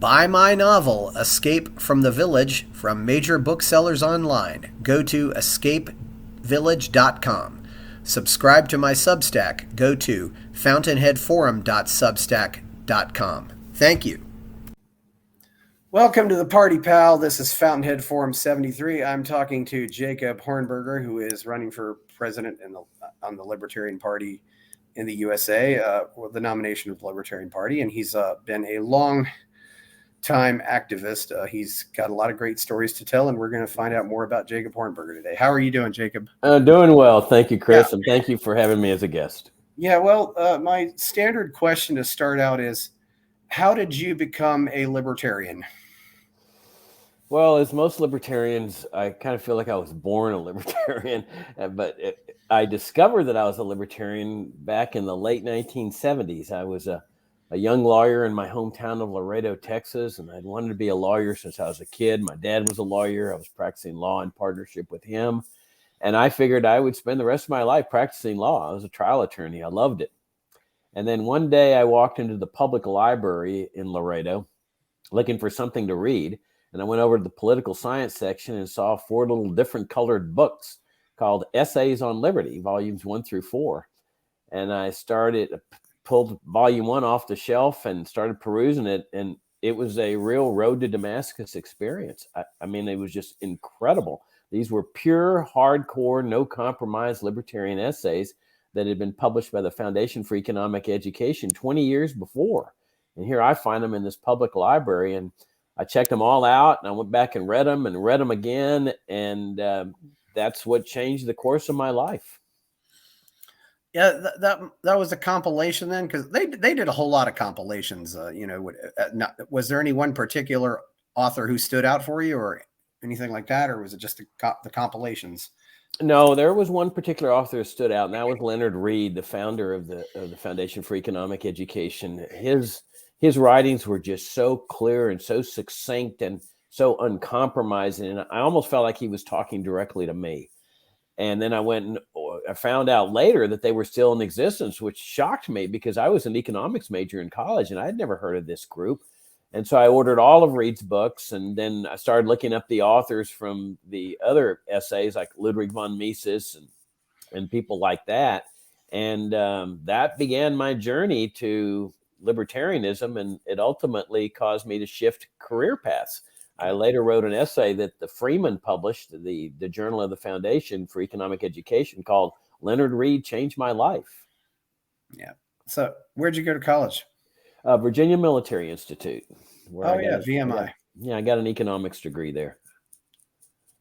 Buy my novel, Escape from the Village, from major booksellers online. Go to escapevillage.com. Subscribe to my Substack. Go to fountainheadforum.substack.com. Thank you. Welcome to the party, pal. This is Fountainhead Forum 73. I'm talking to Jacob Hornberger, who is running for president on the Libertarian Party in the USA, with the nomination of the Libertarian Party, and he's been a long time activist. He's got a lot of great stories to tell, and we're going to find out more about Jacob Hornberger today. How are you doing, Jacob? Doing well. Thank you, Chris, and thank you for having me as a guest. Yeah, well, my standard question to start out is, how did you become a libertarian? Well, as most libertarians, I kind of feel like I was born a libertarian, but I discovered that I was a libertarian back in the late 1970s. I was a young lawyer in my hometown of Laredo, Texas, and I'd wanted to be a lawyer since I was a kid. My dad was a lawyer. I was practicing law in partnership with him, and I figured I would spend the rest of my life practicing law. I was a trial attorney. I loved it. And then one day I walked into the public library in Laredo looking for something to read. And I went over to the political science section and saw 4 little different colored books called Essays on Liberty, volumes 1 through 4. And I pulled volume 1 off the shelf and started perusing it. And it was a real road to Damascus experience. I mean, it was just incredible. These were pure, hardcore, no compromise libertarian essays that had been published by the Foundation for Economic Education 20 years before. And here I find them in this public library, and I checked them all out, and I went back and read them again, and that's what changed the course of my life. Yeah, that was a compilation then, because they did a whole lot of compilations. Was there any one particular author who stood out for you, or anything like that, or was it just the compilations? No, there was one particular author who stood out, and that was Leonard Read, the founder of the Foundation for Economic Education. His writings were just so clear and so succinct and so uncompromising. And I almost felt like he was talking directly to me. And then I went and I found out later that they were still in existence, which shocked me because I was an economics major in college and I had never heard of this group. And so I ordered all of Read's books, and then I started looking up the authors from the other essays like Ludwig von Mises and people like that. And that began my journey to libertarianism, and it ultimately caused me to shift career paths. I later wrote an essay that the Freeman published, the Journal of the Foundation for Economic Education, called Leonard Read Changed My Life. Yeah. So where'd you go to college? Virginia Military Institute. VMI. I got an economics degree there.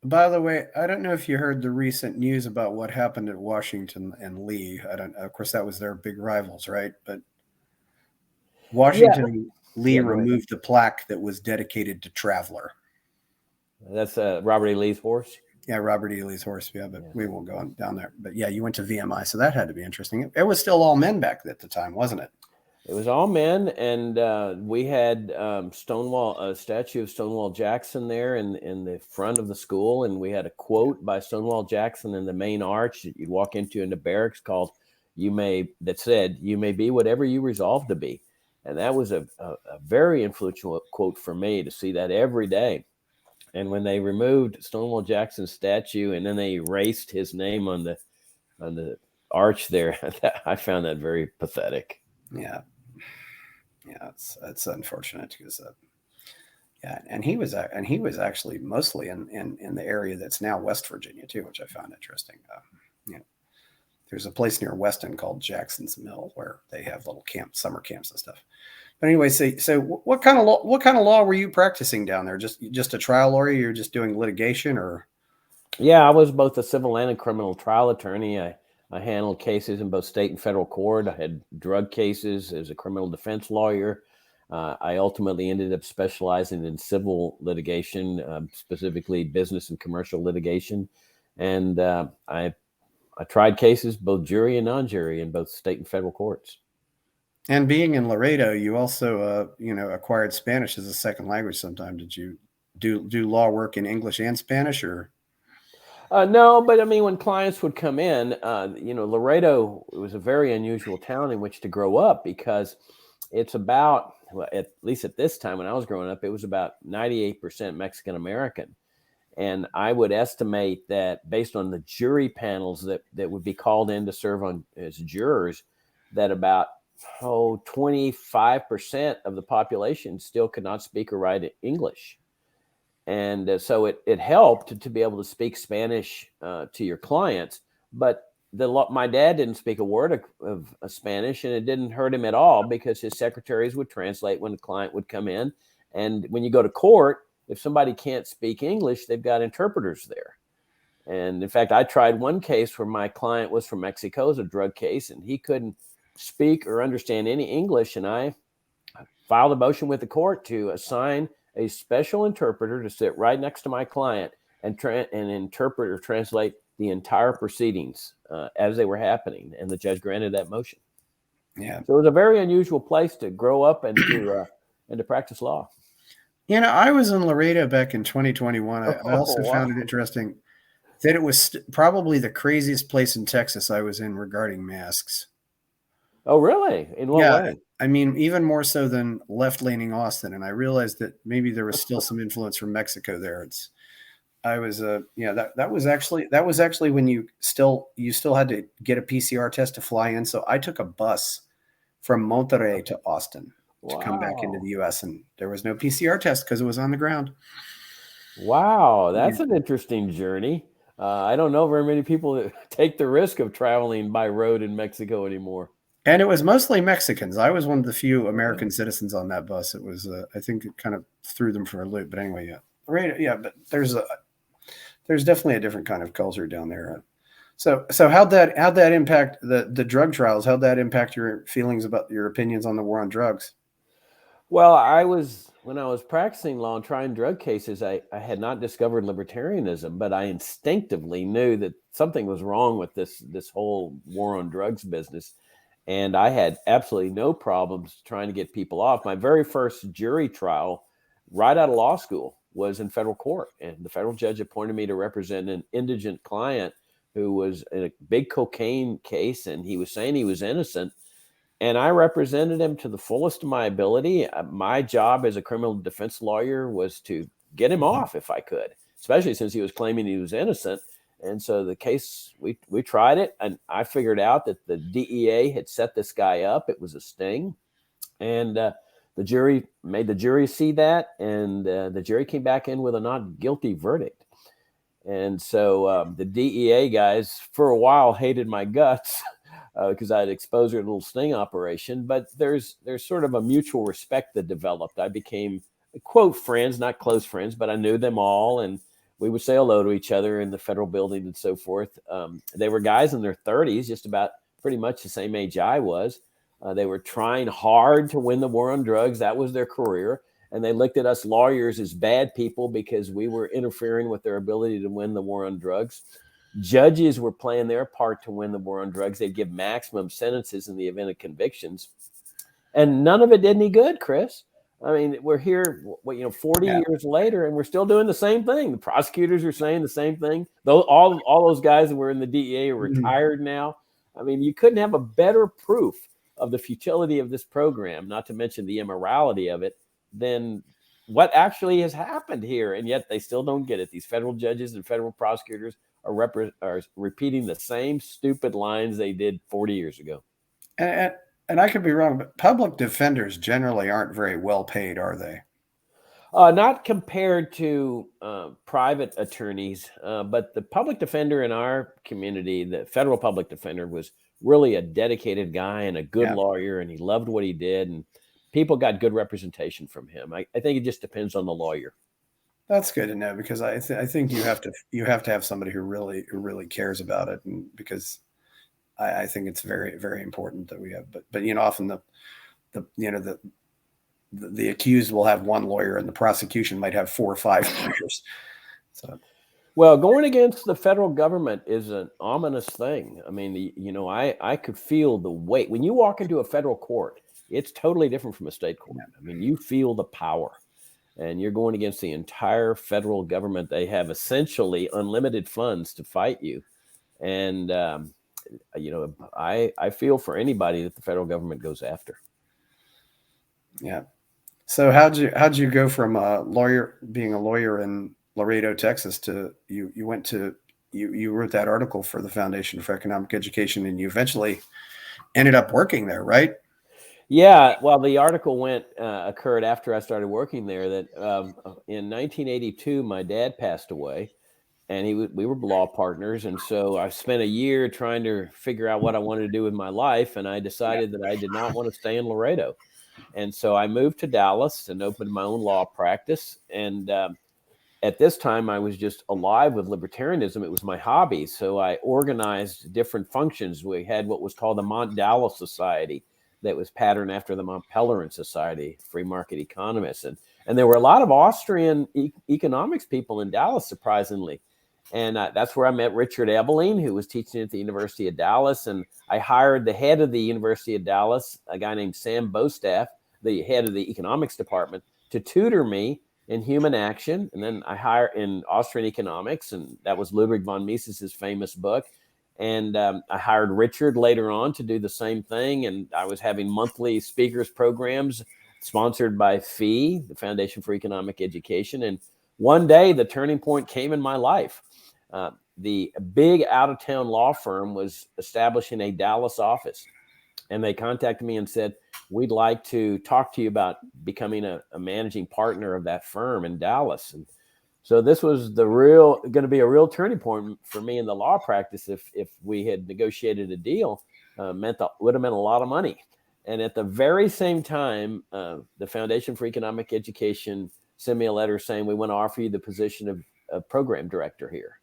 By the way, I don't know if you heard the recent news about what happened at Washington and Lee. Of course, that was their big rivals, right? But Washington Lee removed the plaque that was dedicated to Traveler. That's Robert E. Lee's horse? Yeah, Robert E. Lee's horse. Yeah, but we won't go down there. But yeah, you went to VMI, so that had to be interesting. It was still all men back at the time, wasn't it? It was all men, and we had a statue of Stonewall Jackson there in the front of the school, and we had a quote by Stonewall Jackson in the main arch that you'd walk into in the barracks that said, "You may be whatever you resolve to be." And that was a very influential quote for me to see that every day. And when they removed Stonewall Jackson's statue and then they erased his name on the arch there, I found that very pathetic. Yeah, it's unfortunate because and he was actually mostly in the area that's now West Virginia too, which I found interesting. There's a place near Weston called Jackson's Mill where they have little summer camps and stuff. But anyway, so what kind of law were you practicing down there? Just a trial lawyer? You're just doing litigation, or? Yeah, I was both a civil and a criminal trial attorney. I handled cases in both state and federal court. I had drug cases as a criminal defense lawyer. I ultimately ended up specializing in civil litigation, specifically business and commercial litigation. And I tried cases, both jury and non-jury, in both state and federal courts. And being in Laredo, you also, acquired Spanish as a second language sometime. Did you do law work in English and Spanish, or? No, but I mean, when clients would come in, Laredo was a very unusual town in which to grow up because it's about well, at least at this time when I was growing up, it was about 98% Mexican American. And I would estimate that based on the jury panels that would be called in to serve on as jurors, that about 25% of the population still could not speak or write English. And so it helped to be able to speak Spanish to your clients. But my dad didn't speak a word of Spanish, and it didn't hurt him at all because his secretaries would translate when the client would come in. And when you go to court, if somebody can't speak English, they've got interpreters there. And in fact, I tried one case where my client was from Mexico, it was a drug case, and he couldn't speak or understand any English. And I filed a motion with the court to assign a special interpreter to sit right next to my client and interpret or translate the entire proceedings as they were happening. And the judge granted that motion. Yeah. So it was a very unusual place to grow up and to practice law. I was in Laredo back in 2021. I also found it interesting that it was probably the craziest place in Texas I was in regarding masks. Oh, really? In what way? I mean, even more so than left-leaning Austin. And I realized that maybe there was still some influence from Mexico there. That was actually when you still had to get a PCR test to fly in. So I took a bus from Monterrey to Austin to come back into the U.S. and there was no PCR test because it was on the ground. Wow, that's an interesting journey. I don't know very many people that take the risk of traveling by road in Mexico anymore. And it was mostly Mexicans. I was one of the few American citizens on that bus. It was, I think it kind of threw them for a loop. But anyway, but there's definitely a different kind of culture down there. So how'd that impact the drug trials? How'd that impact your feelings about your opinions on the war on drugs? Well, when I was practicing law and trying drug cases, I had not discovered libertarianism, but I instinctively knew that something was wrong with this whole war on drugs business. And I had absolutely no problems trying to get people off. My very first jury trial right out of law school was in federal court. And the federal judge appointed me to represent an indigent client who was in a big cocaine case, and he was saying he was innocent. And I represented him to the fullest of my ability. My job as a criminal defense lawyer was to get him off if I could, especially since he was claiming he was innocent. And so the case, we tried it, and I figured out that the DEA had set this guy up. It was a sting. And the jury made the jury see that, and the jury came back in with a not guilty verdict. And so the DEA guys, for a while, hated my guts because I had exposed her to a little sting operation. But there's sort of a mutual respect that developed. I became, quote, friends, not close friends, but I knew them all, and we would say hello to each other in the federal building and so forth. They were guys in their 30s, just about pretty much the same age I was. They were trying hard to win the war on drugs. That was their career. And they looked at us lawyers as bad people because we were interfering with their ability to win the war on drugs. Judges were playing their part to win the war on drugs. They'd give maximum sentences in the event of convictions. And none of it did any good, Chris. I mean, we're here, 40 years later, and we're still doing the same thing. The prosecutors are saying the same thing. Though all those guys that were in the DEA are retired now. I mean, you couldn't have a better proof of the futility of this program, not to mention the immorality of it, than what actually has happened here. And yet they still don't get it. These federal judges and federal prosecutors are repeating the same stupid lines they did 40 years ago. And I could be wrong, but public defenders generally aren't very well paid, are they? Not compared to private attorneys, but the public defender in our community, the federal public defender, was really a dedicated guy and a good lawyer, and he loved what he did, and people got good representation from him. I think it just depends on the lawyer. That's good to know, because I think you have to have somebody who really cares about it, and because I think it's very, very important that we have. But often the accused will have one lawyer, and the prosecution might have 4 or 5 lawyers. So, well, going against the federal government is an ominous thing. I mean, I could feel the weight when you walk into a federal court. It's totally different from a state court. I mean, you feel the power, and you're going against the entire federal government. They have essentially unlimited funds to fight you, and I feel for anybody that the federal government goes after. Yeah. So how'd you go from being a lawyer in Laredo, Texas, to you went to you wrote that article for the Foundation for Economic Education, and you eventually ended up working there, right? Yeah, well, the article occurred after I started working there. That in 1982, my dad passed away, and we were law partners, and so I spent a year trying to figure out what I wanted to do with my life, and I decided that I did not want to stay in Laredo, and so I moved to Dallas and opened my own law practice. And at this time, I was just alive with libertarianism. It was my hobby, so I organized different functions. We had what was called the Mont Dallas Society, that was patterned after the Mont Pelerin Society, free market economists, and there were a lot of Austrian economics people in Dallas, surprisingly. And that's where I met Richard Ebeling, who was teaching at the University of Dallas. And I hired the head of the University of Dallas, a guy named Sam Bostaff, the head of the economics department, to tutor me in human action. And then I hired in Austrian economics, and that was Ludwig von Mises's famous book. And I hired Richard later on to do the same thing. And I was having monthly speakers programs sponsored by FEE, the Foundation for Economic Education. And one day the turning point came in my life. The big out-of-town law firm was establishing a Dallas office. And they contacted me and said, we'd like to talk to you about becoming a managing partner of that firm in Dallas. And so this was going to be a real turning point for me in the law practice. If we had negotiated a deal, would have meant a lot of money. And at the very same time, the Foundation for Economic Education sent me a letter saying, we want to offer you the position of program director here.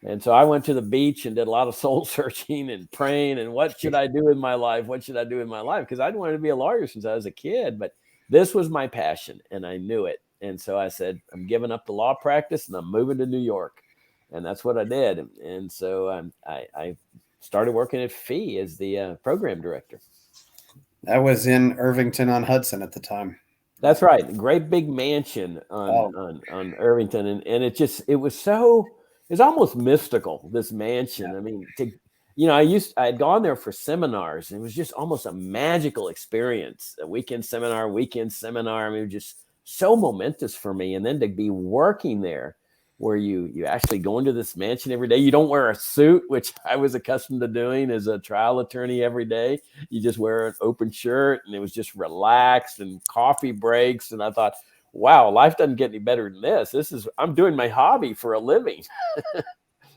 And so I went to the beach and did a lot of soul searching and praying. And what should I do with my life? What should I do with my life? Because I'd wanted to be a lawyer since I was a kid, but this was my passion and I knew it. And so I said, I'm giving up the law practice and I'm moving to New York. And that's what I did. And so I started working at FEE as the program director. That was in Irvington on Hudson at the time. That's right. Great big mansion on Irvington. And it was almost mystical, this mansion. I mean, I had gone there for seminars, and it was just almost a magical experience. A weekend seminar. I mean, it was just so momentous for me. And then to be working there, where you actually go into this mansion every day. You don't wear a suit, which I was accustomed to doing as a trial attorney every day. You just wear an open shirt, and it was just relaxed and coffee breaks. And I thought, wow, life doesn't get any better than this. I'm doing my hobby for a living.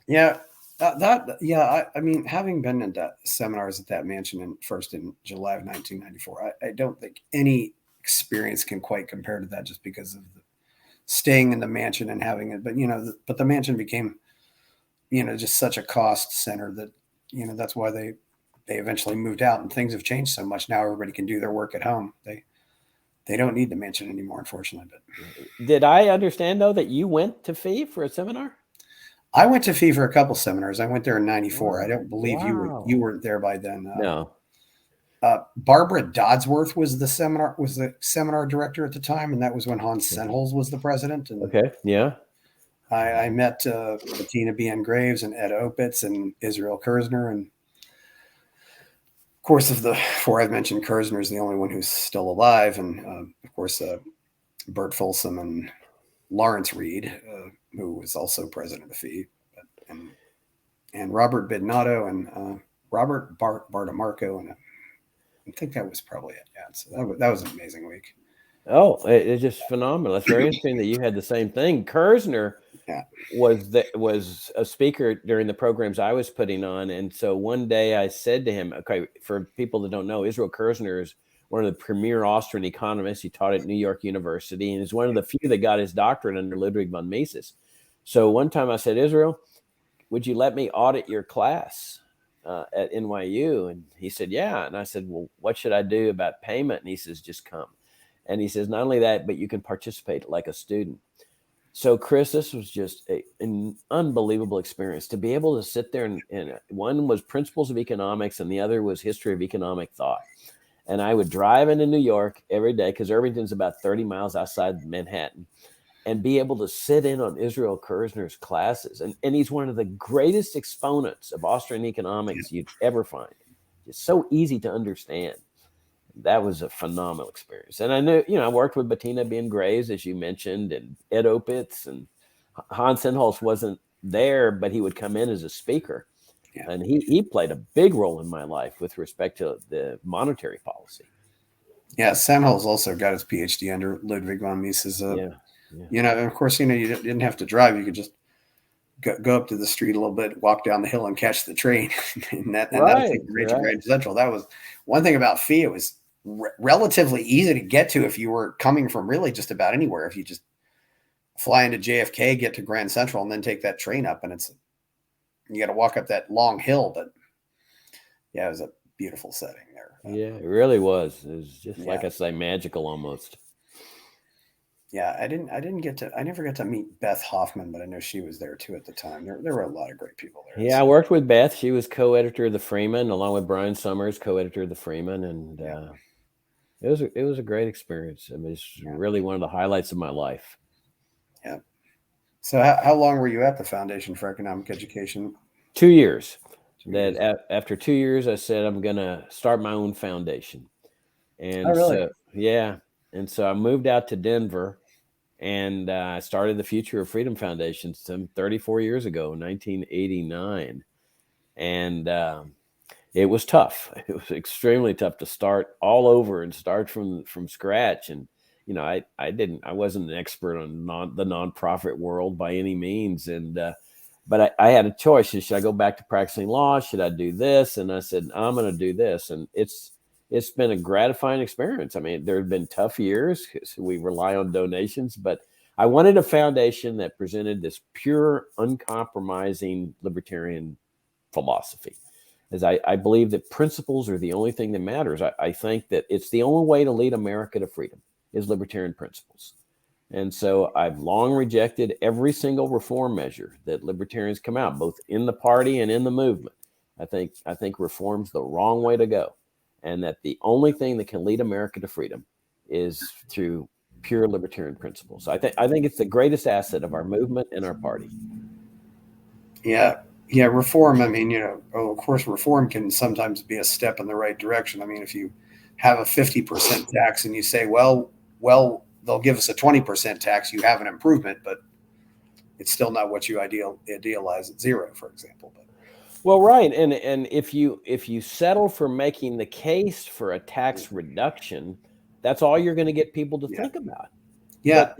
Yeah. I mean, having been in seminars at that mansion first in July of 1994, I don't think any experience can quite compare to that, just because of the staying in the mansion and having it. But the mansion became, just such a cost center that, that's why they eventually moved out, and things have changed so much. Now everybody can do their work at home. They don't need the mansion anymore, unfortunately. But did I understand, though, that you went to FEE for a seminar? I went to FEE for a couple seminars. I went there in '94. Wow. I don't believe you weren't there by then. No. Barbara Dodsworth was the seminar director at the time, and that was when Hans Sennholz was the president. And okay, yeah. I met Bettina B.N. Graves and Ed Opitz and Israel Kirzner, and of course, of the four I've mentioned, Kirzner is the only one who's still alive, and of course, Bert Folsom and Lawrence Reed, who was also president of FEE, and Robert Bidnato and Robert Bartamarco, and I think that was probably it. Yeah, so that was an amazing week. Oh, it's just phenomenal. It's very interesting that you had the same thing. Kirzner was a speaker during the programs I was putting on, and so one day I said to him, okay, for people that don't know, Israel Kirzner is one of the premier Austrian economists. He taught at New York University and is one of the few that got his doctorate under Ludwig von Mises. So one time I said, Israel, would you let me audit your class at NYU? And he said, yeah. And I said, well, what should I do about payment? And he says, just come. And he says, not only that, but you can participate like a student. So Chris, this was just an unbelievable experience to be able to sit there and one was principles of economics and the other was history of economic thought. And I would drive into New York every day, because Irvington's about 30 miles outside Manhattan, and be able to sit in on Israel Kirzner's classes. And he's one of the greatest exponents of Austrian economics you'd ever find. It's so easy to understand. that was a phenomenal experience. And I knew, I worked with Bettina B. Graves, as you mentioned, and Ed Opitz, and Hans Sennholz wasn't there, but he would come in as a speaker. Yeah. And he played a big role in my life with respect to the monetary policy. Yeah, Sennholz also got his PhD under Ludwig von Mises. Yeah. And of course, you didn't have to drive. You could just go up to the street a little bit, walk down the hill, and catch the train, and that'll take you right to Grand Central. That was one thing about Phi. It was relatively easy to get to if you were coming from really just about anywhere. If you just fly into JFK, get to Grand Central, and then take that train up, and you got to walk up that long hill. But yeah, it was a beautiful setting there. Yeah, it really was. It was just like I say, magical almost. Yeah, I never got to meet Beth Hoffman, but I know she was there too at the time. There were a lot of great people there. Yeah, I worked with Beth. She was co-editor of the Freeman, along with Brian Summers, co-editor of the Freeman, and it was a great experience. I mean, it's really one of the highlights of my life. Yeah. So how long were you at the Foundation for Economic Education? 2 years. After 2 years, I said I'm going to start my own foundation. And really? And so I moved out to Denver, and I started the Future of Freedom Foundation some 34 years ago, 1989. And it was tough. It was extremely tough to start all over and start from scratch. And I wasn't an expert on the nonprofit world by any means, and but I had a choice. Should I go back to practicing law? Should I do this? And I said, I'm going to do this. And it's been a gratifying experience. I mean, there have been tough years. So we rely on donations, but I wanted a foundation that presented this pure, uncompromising libertarian philosophy. As I believe that principles are the only thing that matters. I think that it's the only way to lead America to freedom is libertarian principles. And so I've long rejected every single reform measure that libertarians come out, both in the party and in the movement. I think reform's the wrong way to go, and that the only thing that can lead America to freedom is through pure libertarian principles. I think it's the greatest asset of our movement and our party. Yeah, reform. I mean, of course, reform can sometimes be a step in the right direction. I mean, if you have a 50% tax and you say, well, they'll give us a 20% tax, you have an improvement, but it's still not what you idealize at zero, for example. But well, right, and if you settle for making the case for a tax reduction, that's all you're going to get people to think about. Yeah,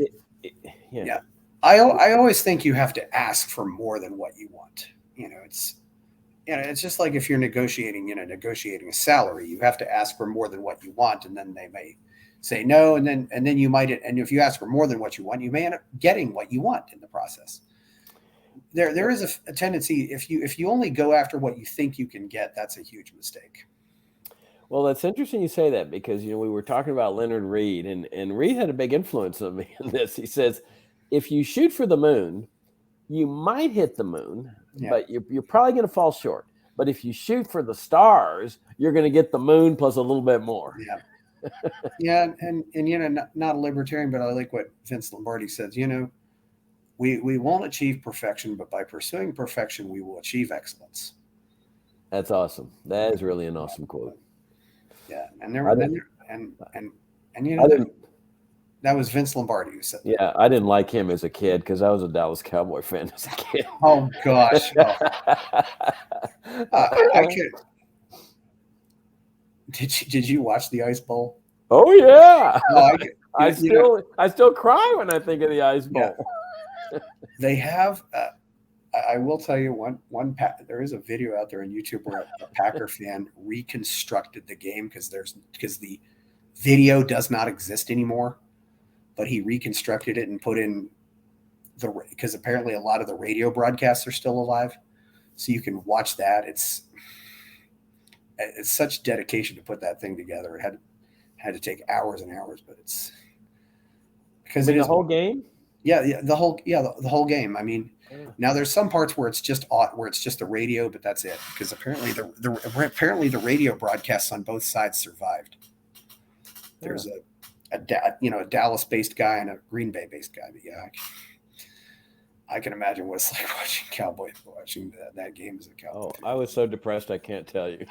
I always think you have to ask for more than what you want. It's just like if you're negotiating a salary, you have to ask for more than what you want, and then they may say no, and then you might, and if you ask for more than what you want, you may end up getting what you want in the process. There is a tendency, if you only go after what you think you can get, that's a huge mistake. Well, that's interesting you say that, because we were talking about Leonard Reed, and Reed had a big influence on me in this. He says, if you shoot for the moon, you might hit the moon, but you're probably going to fall short. But if you shoot for the stars, you're going to get the moon plus a little bit more. And not a libertarian, but I like what Vince Lombardi says. We won't achieve perfection, but by pursuing perfection, we will achieve excellence. That's awesome. That is really an awesome quote. Yeah, that was Vince Lombardi who said that. Yeah, I didn't like him as a kid because I was a Dallas Cowboy fan as a kid. Oh gosh. I could. Did you watch the Ice Bowl? Oh yeah. I still cry when I think of the Ice Bowl. Yeah. They have. I will tell you there is a video out there on YouTube where a Packer fan reconstructed the game because the video does not exist anymore, but he reconstructed it and put in because apparently a lot of the radio broadcasts are still alive, so you can watch that. It's such dedication to put that thing together. It had to take hours and hours, but it's because it is the whole game. The whole game. I mean, now there's some parts where it's just the radio, but that's it. Because apparently the radio broadcasts on both sides survived. There's a Dallas-based guy and a Green Bay-based guy. But yeah, I can imagine what it's like watching that game as a Cowboy. Oh, I was so depressed I can't tell you.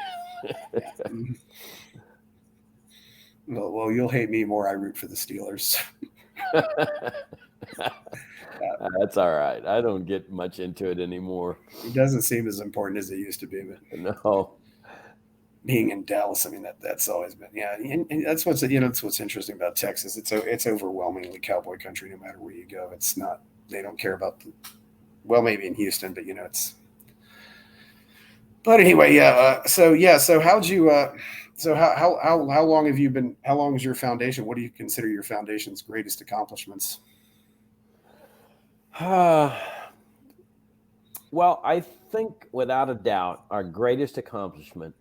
Well, you'll hate me more. I root for the Steelers. That's all right. I don't get much into it anymore. It doesn't seem as important as it used to be, but No. being in Dallas, I mean that's always been, yeah, and that's what's that's what's interesting about Texas. It's overwhelmingly cowboy country. No matter where you go, it's not. They don't care about well, maybe in Houston, but it's. But anyway, yeah. So how'd you? So how long have you been? How long is your foundation? What do you consider your foundation's greatest accomplishments? Well, I think without a doubt, our greatest accomplishment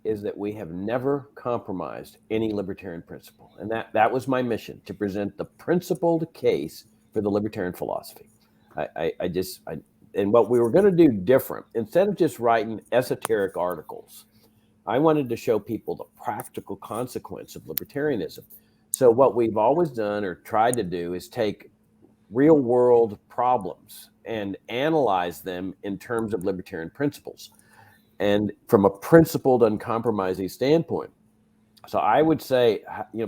is that we have never compromised any libertarian principle. And that was my mission, to present the principled case for the libertarian philosophy. And what we were going to do different, instead of just writing esoteric articles, I wanted to show people the practical consequence of libertarianism. So what we've always done or tried to do is take real world problems and analyze them in terms of libertarian principles and from a principled, uncompromising standpoint. So I would say,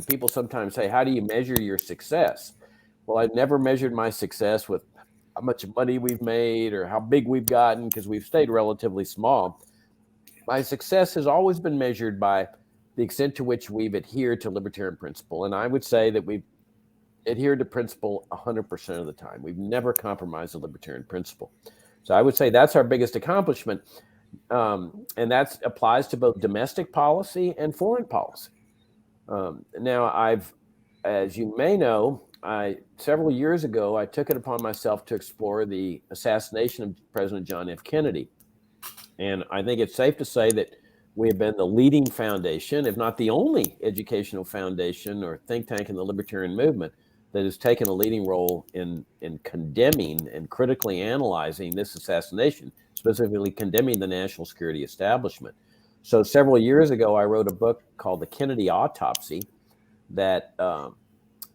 people sometimes say, how do you measure your success? Well, I've never measured my success with how much money we've made or how big we've gotten, because we've stayed relatively small. My success has always been measured by the extent to which we've adhered to libertarian principle. And I would say that we've adhered to principle 100% of the time. We've never compromised the libertarian principle. So I would say that's our biggest accomplishment. And that applies to both domestic policy and foreign policy. Now, as you may know, several years ago, I took it upon myself to explore the assassination of President John F. Kennedy. And I think it's safe to say that we have been the leading foundation, if not the only educational foundation or think tank in the libertarian movement that has taken a leading role in condemning and critically analyzing this assassination, specifically condemning the national security establishment. So several years ago, I wrote a book called The Kennedy Autopsy that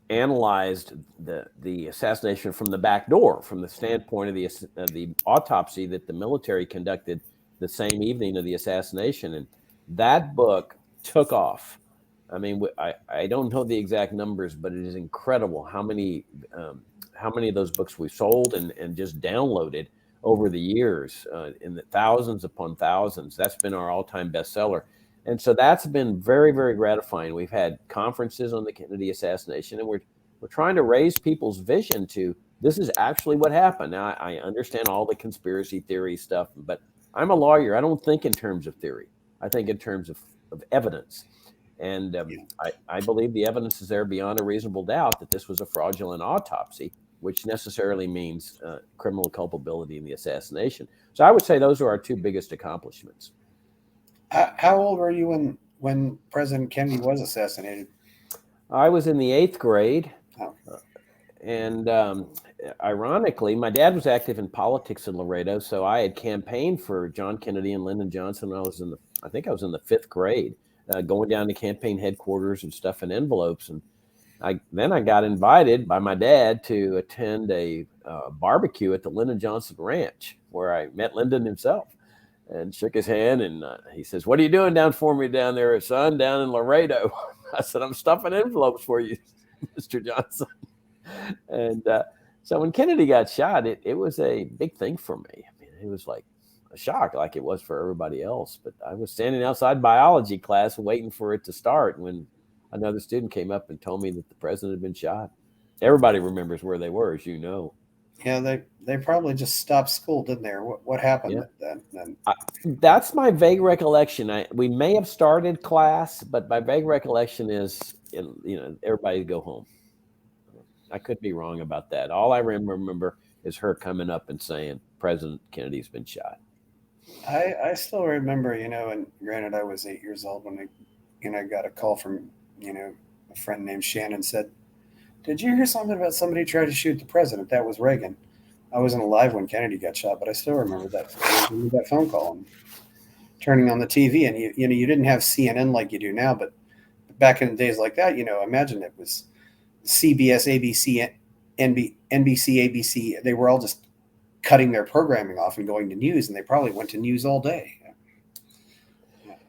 analyzed the assassination from the back door, from the standpoint of the autopsy that the military conducted the same evening of the assassination. And that book took off. I mean, I don't know the exact numbers, but it is incredible how many of those books we sold and just downloaded over the years, in the thousands upon thousands. That's been our all-time bestseller. And so that's been very, very gratifying. We've had conferences on the Kennedy assassination, and we're trying to raise people's vision to this is actually what happened. Now, I understand all the conspiracy theory stuff, but I'm a lawyer. I don't think in terms of theory. I think in terms of evidence. And I believe the evidence is there beyond a reasonable doubt that this was a fraudulent autopsy, which necessarily means criminal culpability in the assassination. So I would say those are our two biggest accomplishments. How old were you when President Kennedy was assassinated? I was in the 8th grade. Oh. And ironically, my dad was active in politics in Laredo, so I had campaigned for John Kennedy and Lyndon Johnson when I was in the 5th grade, going down to campaign headquarters and stuffing envelopes. And then I got invited by my dad to attend a barbecue at the Lyndon Johnson Ranch, where I met Lyndon himself and shook his hand. And he says, "What are you doing down for me down there, son, down in Laredo?" I said, "I'm stuffing envelopes for you, Mr. Johnson." And so when Kennedy got shot, it was a big thing for me. I mean, it was like a shock, like it was for everybody else. But I was standing outside biology class waiting for it to start when another student came up and told me that the president had been shot. Everybody remembers where they were, as you know. Yeah, they probably just stopped school, didn't they? Or what happened then? That's my vague recollection. We may have started class, but my vague recollection is, everybody go home. I could be wrong about that. All I remember is her coming up and saying, "President Kennedy's been shot." I still remember, and granted, I was 8 years old when I got a call from, a friend named Shannon said, "Did you hear something about somebody tried to shoot the president?" That was Reagan. I wasn't alive when Kennedy got shot, but I still remember that phone call and turning on the TV. And you didn't have CNN like you do now, but back in the days like that, imagine it was CBS, ABC, NBC, ABC. They were all just cutting their programming off and going to news, and they probably went to news all day.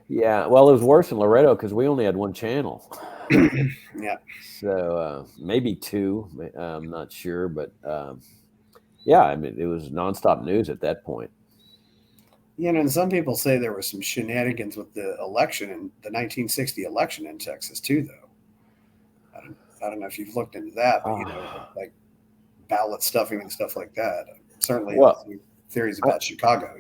Yeah, well, it was worse in Laredo because we only had one channel. Yeah. So maybe two. I'm not sure, but yeah, I mean, it was nonstop news at that point. And some people say there was some shenanigans with the election in the 1960 election in Texas too, though. I don't know if you've looked into that, but Ah, like ballot stuffing and stuff like that. Certainly, well, theories I, about Chicago.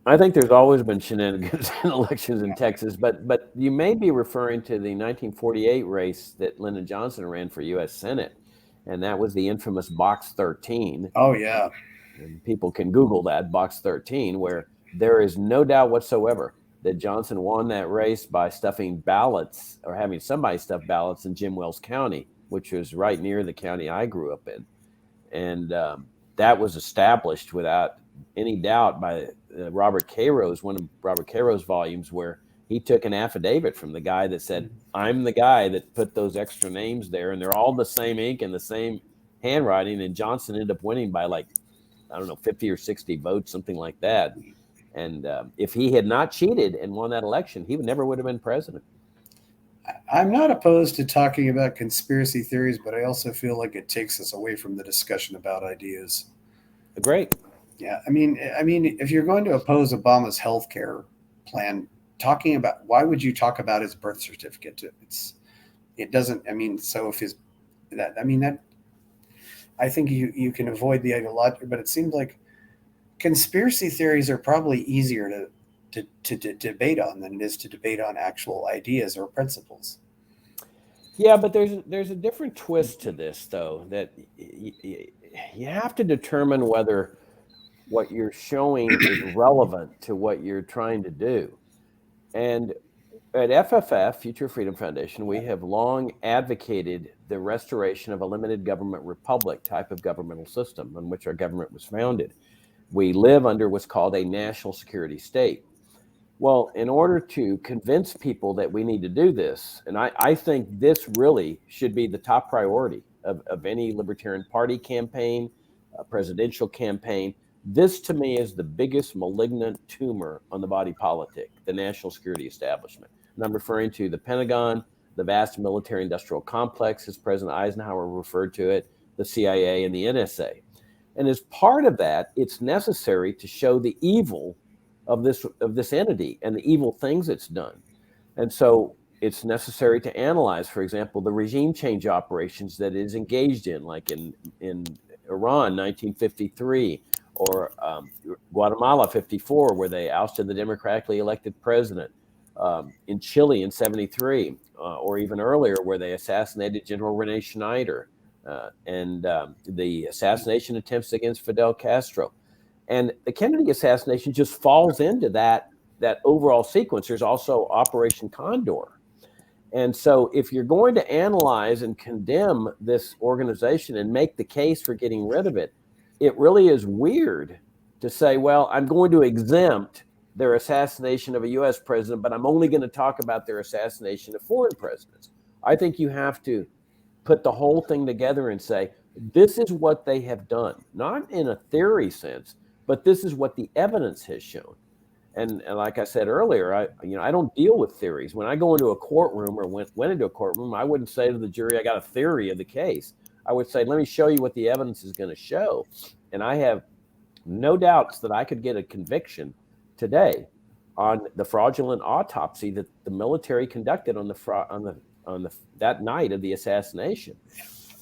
I think there's always been shenanigans in elections in Texas, but you may be referring to the 1948 race that Lyndon Johnson ran for U.S. Senate, and that was the infamous Box 13. Oh yeah, And people can Google that, Box 13, where there is no doubt whatsoever that Johnson won that race by stuffing ballots or having somebody stuff ballots in Jim Wells County, which was right near the county I grew up in. And that was established without any doubt by Robert Cairo's, one of Robert Cairo's volumes, where he took an affidavit from the guy that said, I'm the guy that put those extra names there, and they're all the same ink and the same handwriting. And Johnson ended up winning by like, I don't know, 50 or 60 votes, something like that. And if he had not cheated and won that election, he never would have been president. I'm not opposed to talking about conspiracy theories, but I also feel like it takes us away from the discussion about ideas. Great. Yeah, I mean, if you're going to oppose Obama's health care plan, talking about why would you talk about his birth certificate? It doesn't. I mean, so if his that I mean that I think you can avoid the ideology, but it seems like conspiracy theories are probably easier to debate on than it is to debate on actual ideas or principles. Yeah, but there's a different twist to this, though, that you have to determine whether what you're showing is relevant to what you're trying to do. And at FFF, Future Freedom Foundation, we have long advocated the restoration of a limited government republic type of governmental system on which our government was founded. We live under what's called a national security state. Well, in order to convince people that we need to do this, and I think this really should be the top priority of any Libertarian Party campaign, presidential campaign. This, to me, is the biggest malignant tumor on the body politic, the national security establishment. And I'm referring to the Pentagon, the vast military industrial complex, as President Eisenhower referred to it, the CIA, and the NSA. And as part of that, it's necessary to show the evil of this entity and the evil things it's done. And so it's necessary to analyze, for example, the regime change operations that it is engaged in, like in Iran, 1953, or Guatemala, 54, where they ousted the democratically elected president, in Chile in 73, or even earlier, where they assassinated General Rene Schneider, and the assassination attempts against Fidel Castro. And the Kennedy assassination just falls into that overall sequence. There's also Operation Condor. And so if you're going to analyze and condemn this organization and make the case for getting rid of it, it really is weird to say, well, I'm going to exempt their assassination of a U.S. president, but I'm only going to talk about their assassination of foreign presidents. I think you have to put the whole thing together and say, this is what they have done, not in a theory sense, but this is what the evidence has shown. And like I said earlier, I don't deal with theories. When I go into a courtroom or went into a courtroom, I wouldn't say to the jury, I got a theory of the case. I would say, let me show you what the evidence is going to show. And I have no doubts that I could get a conviction today on the fraudulent autopsy that the military conducted on that night of the assassination.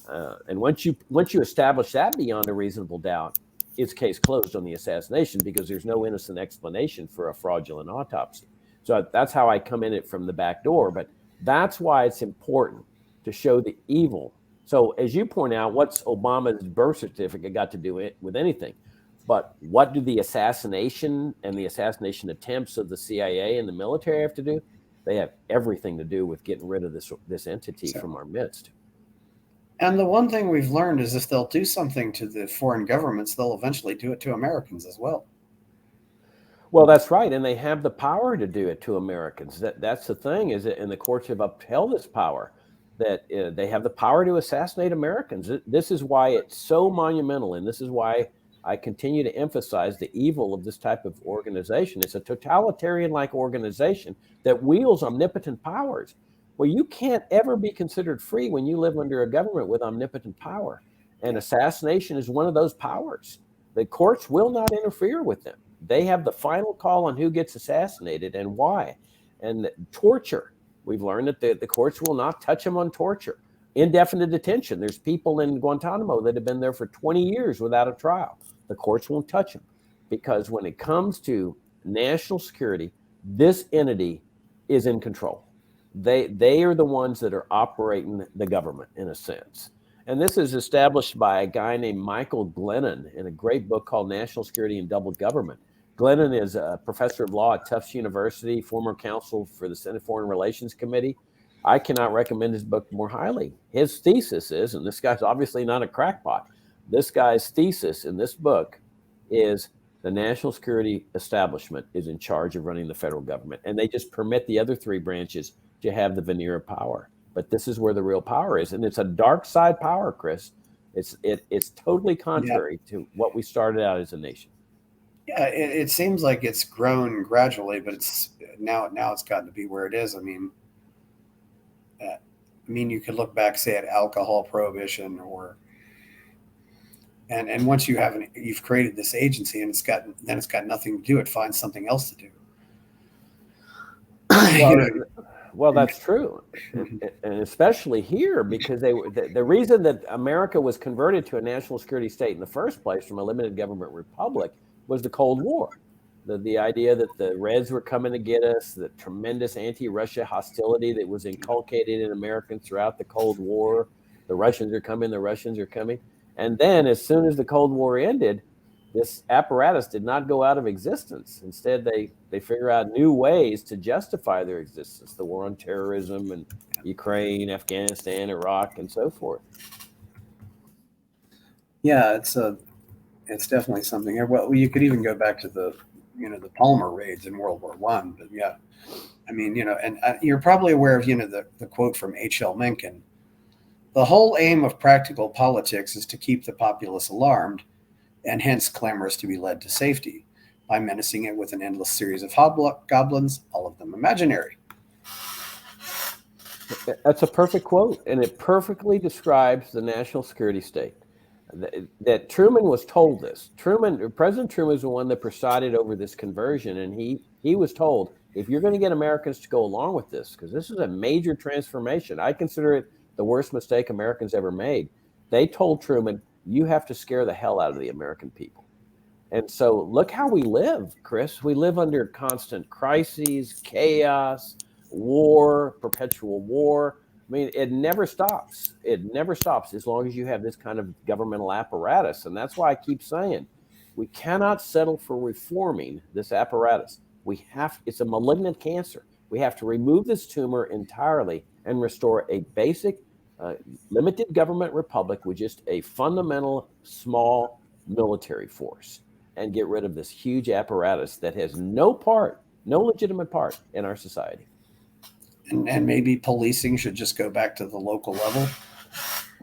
And once you establish that beyond a reasonable doubt, it's case closed on the assassination, because there's no innocent explanation for a fraudulent autopsy. So that's how I come in it from the back door. But that's why it's important to show the evil. So as you point out, what's Obama's birth certificate got to do with anything? But what do the assassination and the assassination attempts of the CIA and the military have to do? They have everything to do with getting rid of this entity from our midst. And the one thing we've learned is if they'll do something to the foreign governments, they'll eventually do it to Americans as well. Well, that's right. And they have the power to do it to Americans. That's the thing, is that, and the courts have upheld this power, that they have the power to assassinate Americans. This is why it's so monumental. And this is why I continue to emphasize the evil of this type of organization. It's a totalitarian-like organization that wields omnipotent powers. Well, you can't ever be considered free when you live under a government with omnipotent power. And assassination is one of those powers. The courts will not interfere with them. They have the final call on who gets assassinated and why. And torture, we've learned that the courts will not touch them on torture. Indefinite detention. There's people in Guantanamo that have been there for 20 years without a trial. The courts won't touch them because when it comes to national security, this entity is in control. They are the ones that are operating the government in a sense. And this is established by a guy named Michael Glennon in a great book called National Security and Double Government. Glennon is a professor of law at Tufts University, former counsel for the Senate Foreign Relations Committee. I cannot recommend his book more highly. His thesis is, and this guy's obviously not a crackpot, this guy's thesis in this book is the national security establishment is in charge of running the federal government, and they just permit the other three branches to have the veneer of power. But this is where the real power is, and it's a dark side power, Chris. It's totally contrary to what we started out as a nation. Yeah, it seems like it's grown gradually, but it's now it's gotten to be where it is. I mean, you could look back, say, at alcohol prohibition, or and once you've created this agency, and it's got nothing to do. It finds something else to do. Well, that's true, and especially here, because the reason that America was converted to a national security state in the first place from a limited government republic was the Cold War. The idea that the Reds were coming to get us, the tremendous anti-Russia hostility that was inculcated in Americans throughout the Cold War. The Russians are coming. And then as soon as the Cold War ended, this apparatus did not go out of existence. Instead, they figure out new ways to justify their existence. The war on terrorism and Ukraine, Afghanistan, Iraq, and so forth. Yeah, it's definitely something. Well, you could even go back to the Palmer raids in World War I. But yeah, I mean, and you're probably aware of, the quote from H.L. Mencken. The whole aim of practical politics is to keep the populace alarmed, and hence clamorous to be led to safety, by menacing it with an endless series of hobgoblins, all of them imaginary. That's a perfect quote, and it perfectly describes the national security state. That Truman was told this. President Truman is the one that presided over this conversion, and he was told, if you're going to get Americans to go along with this, because this is a major transformation, I consider it the worst mistake Americans ever made. They told Truman, you have to scare the hell out of the American people. And so look how we live, Chris. We live under constant crises, chaos, war, perpetual war. I mean, it never stops. It never stops as long as you have this kind of governmental apparatus. And that's why I keep saying we cannot settle for reforming this apparatus. It's a malignant cancer. We have to remove this tumor entirely and restore a basic limited government republic with just a fundamental small military force, and get rid of this huge apparatus that has no legitimate part in our society. And maybe policing should just go back to the local level.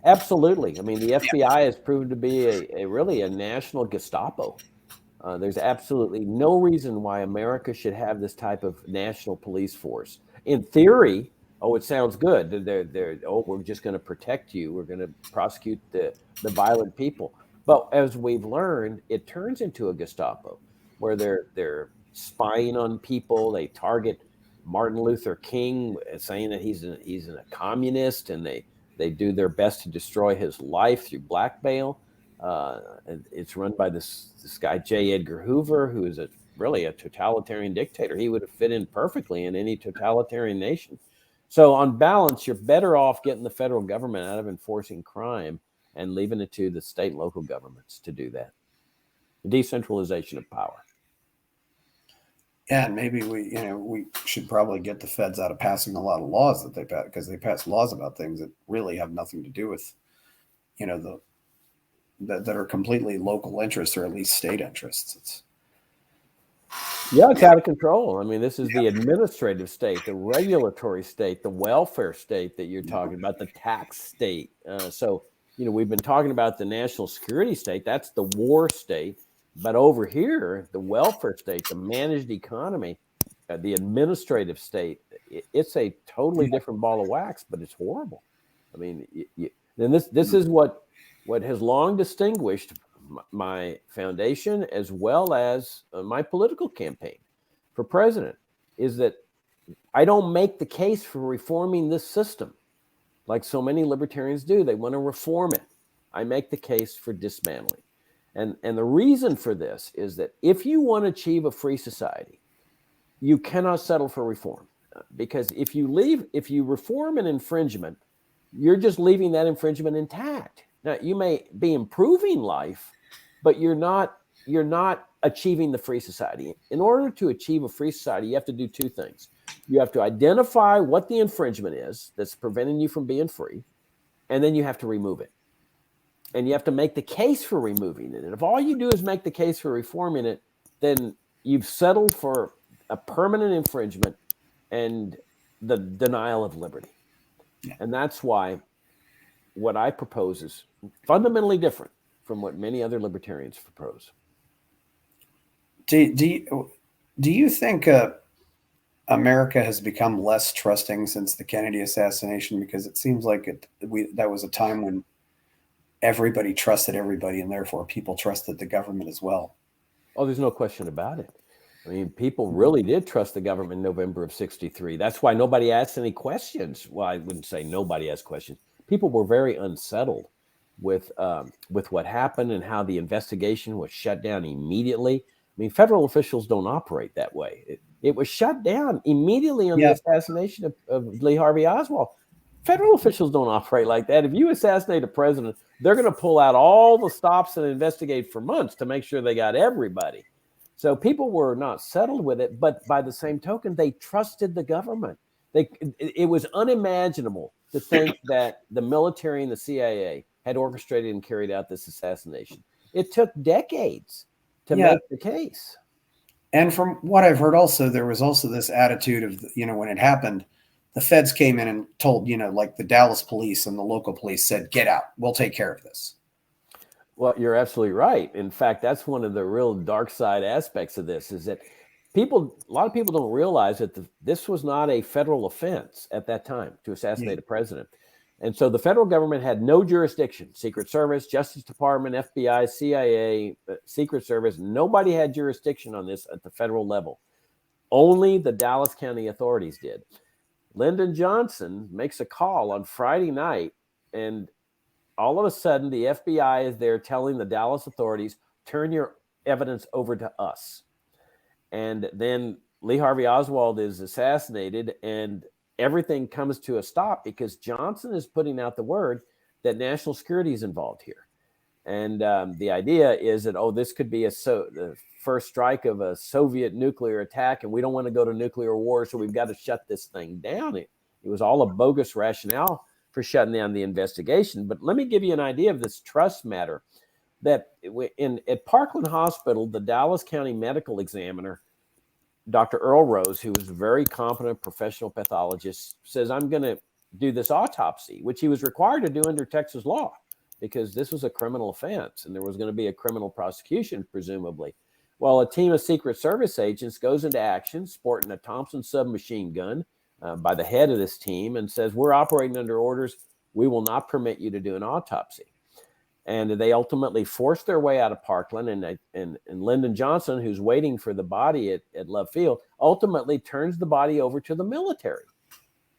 Absolutely. I mean, the FBI has proven to be really a national Gestapo. There's absolutely no reason why America should have this type of national police force. In theory, it sounds good. We're just going to protect you. We're going to prosecute the violent people. But as we've learned, it turns into a Gestapo where they're spying on people. They target Martin Luther King, saying that he's a communist, and they do their best to destroy his life through blackmail. It's run by this guy, J. Edgar Hoover, who is really a totalitarian dictator. He would have fit in perfectly in any totalitarian nation. So on balance, you're better off getting the federal government out of enforcing crime and leaving it to the state and local governments to do that. Decentralization of power. Yeah, and maybe we should probably get the feds out of passing a lot of laws that they pass, because they pass laws about things that really have nothing to do with, that are completely local interests, or at least state interests. It's out of control. I mean, this is the administrative state, the regulatory state, the welfare state that you're talking about, the tax state. So we've been talking about the national security state. That's the war state. But over here, the welfare state, the managed economy, the administrative state it's a totally different ball of wax, but it's horrible. I mean, and this is what has long distinguished my foundation as well as my political campaign for president, is that I don't make the case for reforming this system like so many libertarians do. They want to reform it. I make the case for dismantling. And the reason for this is that if you want to achieve a free society, you cannot settle for reform. Because if you reform an infringement, you're just leaving that infringement intact. Now, you may be improving life, but you're not achieving the free society. In order to achieve a free society, you have to do two things. You have to identify what the infringement is that's preventing you from being free, and then you have to remove it. And you have to make the case for removing it. And if all you do is make the case for reforming it, then you've settled for a permanent infringement and the denial of liberty. Yeah. And that's why what I propose is fundamentally different from what many other libertarians propose. Do you think America has become less trusting since the Kennedy assassination? Because it seems like that was a time when everybody trusted everybody, and therefore people trusted the government as well. Oh, there's no question about it. I mean, people really did trust the government in November of '63. That's why nobody asked any questions. Well, I wouldn't say nobody asked questions. People were very unsettled with what happened and how the investigation was shut down immediately. I mean, federal officials don't operate that way. It was shut down immediately on the assassination of Lee Harvey Oswald. Federal officials don't operate like that. If you assassinate a president, they're going to pull out all the stops and investigate for months to make sure they got everybody. So people were not settled with it, but by the same token, they trusted the government. It was unimaginable to think that the military and the CIA had orchestrated and carried out this assassination. It took decades to make the case. And from what I've heard also, there was also this attitude of, when it happened, the feds came in and told, like the Dallas police and the local police said, get out, we'll take care of this. Well, you're absolutely right. In fact, that's one of the real dark side aspects of this, is that a lot of people don't realize that this was not a federal offense at that time to assassinate a president. And so the federal government had no jurisdiction. Secret Service, Justice Department, FBI, CIA, Secret Service, nobody had jurisdiction on this at the federal level. Only the Dallas County authorities did. Lyndon Johnson makes a call on Friday night, and all of a sudden the FBI is there telling the Dallas authorities, turn your evidence over to us. And then Lee Harvey Oswald is assassinated, and everything comes to a stop because Johnson is putting out the word that national security is involved here. And the idea is that, this could be the first strike of a Soviet nuclear attack, and we don't want to go to nuclear war, so we've got to shut this thing down. It was all a bogus rationale for shutting down the investigation. But let me give you an idea of this trust matter. That at Parkland Hospital, the Dallas County medical examiner, Dr. Earl Rose, who was a very competent professional pathologist, says, I'm going to do this autopsy, which he was required to do under Texas law, because this was a criminal offense and there was going to be a criminal prosecution, presumably. Well, a team of Secret Service agents goes into action sporting a Thompson submachine gun by the head of this team and says, we're operating under orders. We will not permit you to do an autopsy. And they ultimately forced their way out of Parkland, and Lyndon Johnson, who's waiting for the body at Love Field, ultimately turns the body over to the military.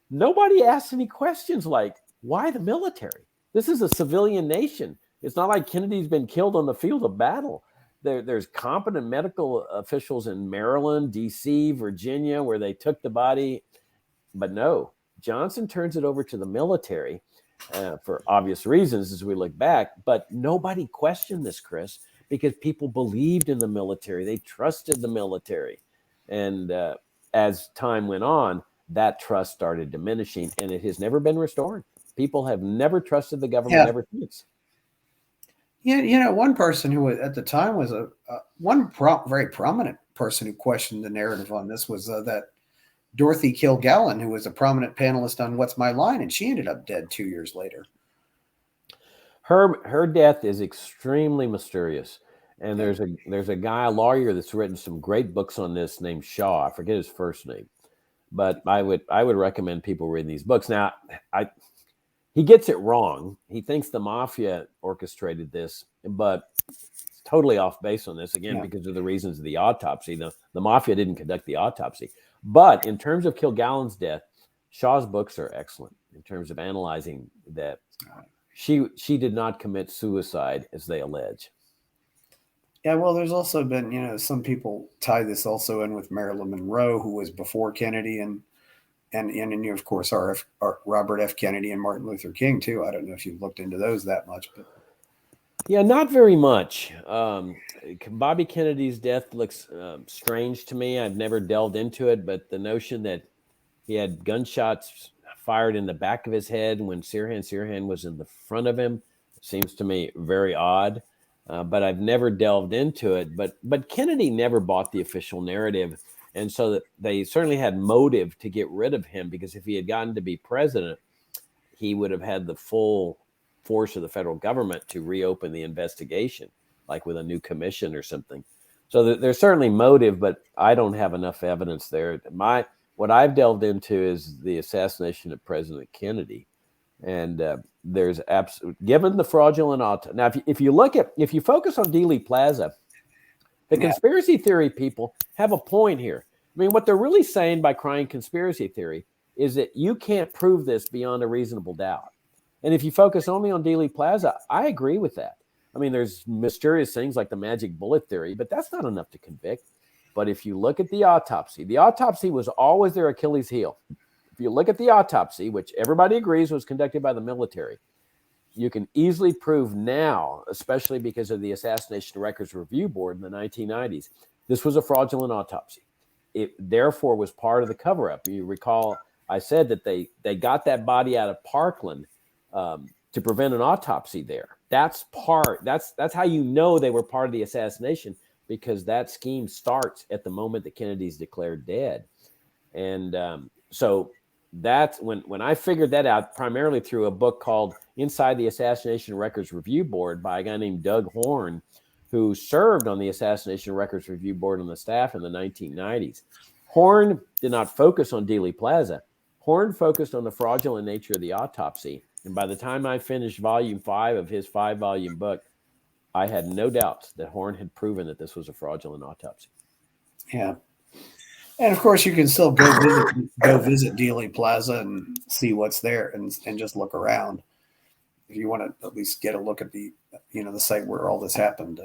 Nobody asked any questions like, why the military? This is a civilian nation. It's not like Kennedy's been killed on the field of battle. There's competent medical officials in Maryland, D.C., Virginia, where they took the body. But no, Johnson turns it over to the military for obvious reasons as we look back. But nobody questioned this, Chris, because people believed in the military. They trusted the military. And as time went on, that trust started diminishing, and it has never been restored. People have never trusted the government ever since. Yeah, one person who at the time was very prominent person who questioned the narrative on this was that Dorothy Kilgallen, who was a prominent panelist on What's My Line, and she ended up dead 2 years later. Her death is extremely mysterious. And there's a guy, a lawyer, that's written some great books on this named Shaw. I forget his first name. But I would recommend people read these books. Now, he gets it wrong. He thinks the mafia orchestrated this, but it's totally off base on this, again, because of the reasons of the autopsy. The mafia didn't conduct the autopsy. But in terms of Kilgallen's death, Shaw's books are excellent in terms of analyzing that she did not commit suicide, as they allege. Yeah, well, there's also been, some people tie this also in with Marilyn Monroe, who was before Kennedy, and of course, our Robert F. Kennedy and Martin Luther King too. I don't know if you've looked into those that much, but yeah, not very much. Bobby Kennedy's death looks strange to me. I've never delved into it, but the notion that he had gunshots fired in the back of his head when Sirhan was in the front of him seems to me very odd. But I've never delved into it. But Kennedy never bought the official narrative, and so that they certainly had motive to get rid of him, because if he had gotten to be president, he would have had the full force of the federal government to reopen the investigation, like with a new commission or something. So there's certainly motive, but I don't have enough evidence there. What I've delved into is the assassination of President Kennedy. And there's given the fraudulent autopsy. Now, if you focus on Dealey Plaza, the conspiracy theory people have a point here. I mean, what they're really saying by crying conspiracy theory is that you can't prove this beyond a reasonable doubt. And if you focus only on Dealey Plaza, I agree with that. I mean, there's mysterious things like the magic bullet theory, but that's not enough to convict. But if you look at the autopsy was always their Achilles heel. If you look at the autopsy, which everybody agrees was conducted by the military, you can easily prove now, especially because of the Assassination Records Review Board in the 1990s, this was a fraudulent autopsy. It therefore was part of the cover-up. You recall I said that they got that body out of Parkland to prevent an autopsy there. That's how you know they were part of the assassination, because that scheme starts at the moment that Kennedy's declared dead. And so that's when I figured that out, primarily through a book called Inside the Assassination Records Review Board by a guy named Doug Horn, who served on the Assassination Records Review Board on the staff in the 1990s. Horn did not focus on Dealey Plaza. Horn focused on the fraudulent nature of the autopsy. And by the time I finished volume 5 of his 5-volume book, I had no doubts that Horn had proven that this was a fraudulent autopsy. Yeah. And of course, you can still go visit Dealey Plaza and see what's there, and just look around if you want to at least get a look at the the site where all this happened.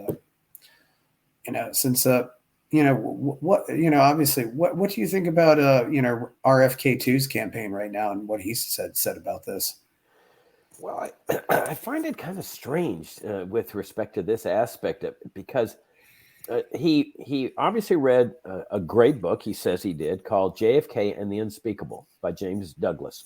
Since obviously, what do you think about RFK2's campaign right now and what he said about this? Well, I find it kind of strange with respect to this aspect of it, because he obviously read a great book, he says he did, called JFK and the Unspeakable by James Douglas.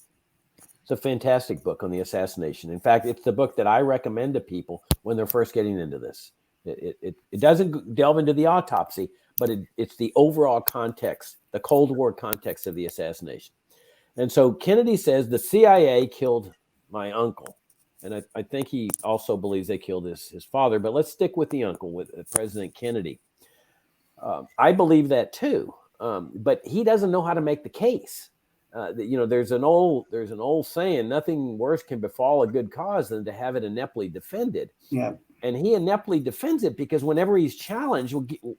It's a fantastic book on the assassination. In fact, it's the book that I recommend to people when they're first getting into this. It doesn't delve into the autopsy, but it's the overall context, the Cold War context of the assassination. And so Kennedy says the CIA killed my uncle. And I think he also believes they killed his father. But let's stick with the uncle, with President Kennedy. I believe that too. But he doesn't know how to make the case. There's an old saying: nothing worse can befall a good cause than to have it ineptly defended. Yeah. And he ineptly defends it because whenever he's challenged,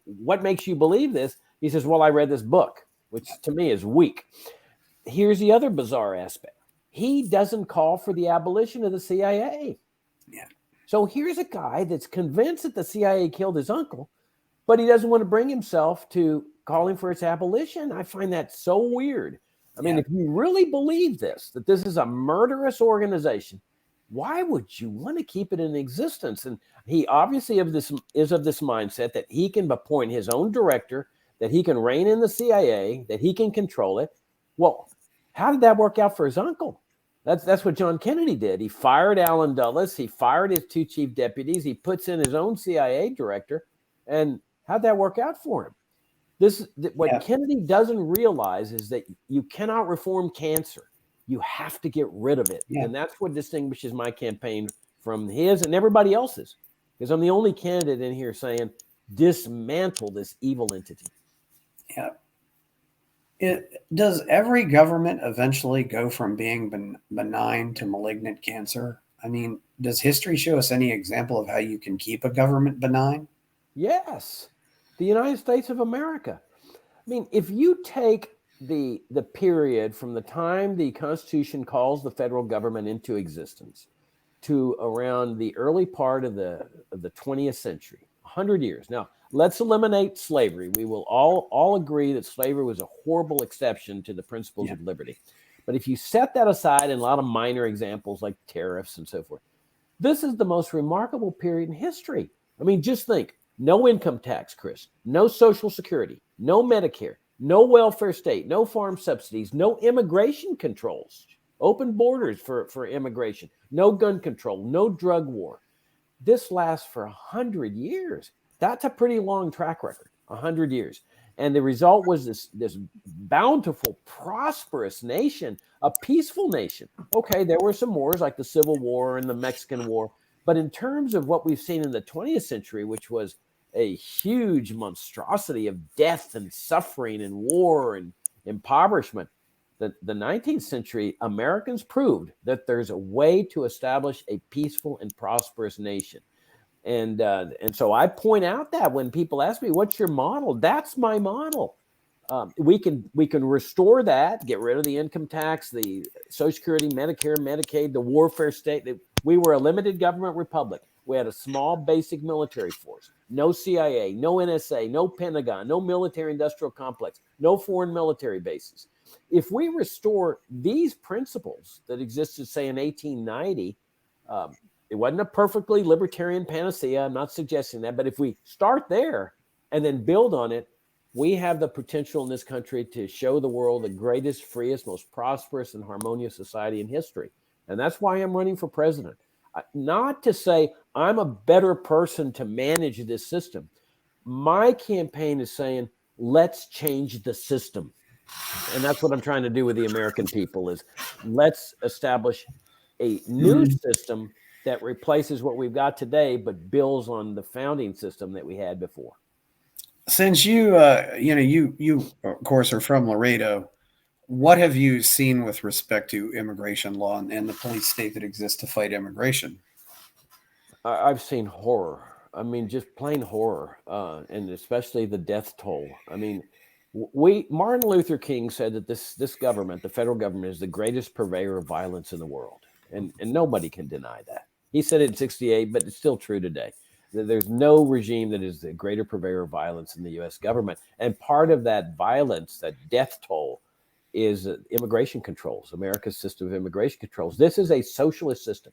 what makes you believe this? He says, well, I read this book, which to me is weak. Here's the other bizarre aspect. He doesn't call for the abolition of the CIA. Yeah. So here's a guy that's convinced that the CIA killed his uncle, but he doesn't want to bring himself to calling for its abolition. I find that so weird. I mean, if you really believe that this is a murderous organization, why would you want to keep it in existence? And he obviously is of this mindset that he can appoint his own director, that he can rein in the CIA, that he can control it. Well, how did that work out for his uncle? That's what John Kennedy did. He fired Allen Dulles. He fired his 2 chief deputies. He puts in his own CIA director. And how'd that work out for him? Kennedy doesn't realize is that you cannot reform cancer. You have to get rid of it. Yeah. And that's what distinguishes my campaign from his and everybody else's. Because I'm the only candidate in here saying, dismantle this evil entity. Yeah. Does every government eventually go from being benign to malignant cancer? I mean, does history show us any example of how you can keep a government benign? Yes, the United States of America. I mean, if you take the period from the time the Constitution calls the federal government into existence to around the early part of the 20th century, 100 years. Now, let's eliminate slavery. We will all agree that slavery was a horrible exception to the principles Yeah. of liberty. But if you set that aside and a lot of minor examples like tariffs and so forth, this is the most remarkable period in history. I mean, just think, no income tax, Chris, no Social Security, no Medicare, no welfare state, no farm subsidies, no immigration controls, open borders for immigration, no gun control, no drug war. This lasts for 100 years. That's a pretty long track record, 100 years. And the result was this bountiful, prosperous nation, a peaceful nation. Okay, there were some wars like the Civil War and the Mexican War. But in terms of what we've seen in the 20th century, which was a huge monstrosity of death and suffering and war and impoverishment, the 19th century Americans proved that there's a way to establish a peaceful and prosperous nation. And so I point out that when people ask me, "What's your model?" That's my model. We can restore that, get rid of the income tax, the Social Security, Medicare, Medicaid, the warfare state. We were a limited government republic. We had a small basic military force, no CIA, no NSA, no Pentagon, no military industrial complex, no foreign military bases. If we restore these principles that existed, say, in 1890, it wasn't a perfectly libertarian panacea. I'm not suggesting that. But if we start there and then build on it, we have the potential in this country to show the world the greatest, freest, most prosperous, and harmonious society in history. And that's why I'm running for president. Not to say I'm a better person to manage this system. My campaign is saying, let's change the system. And that's what I'm trying to do with the American people is let's establish a new system that replaces what we've got today, but builds on the founding system that we had before. Since you of course are from Laredo, what have you seen with respect to immigration law and the police state that exists to fight immigration? I've seen horror. I mean, just plain horror, and especially the death toll. I mean, Martin Luther King said that this government, the federal government, is the greatest purveyor of violence in the world, and nobody can deny that. He said it in '68, but it's still true today. There's no regime that is the greater purveyor of violence in the U.S. government, and part of that violence, that death toll, is immigration controls, America's system of immigration controls. This is a socialist system.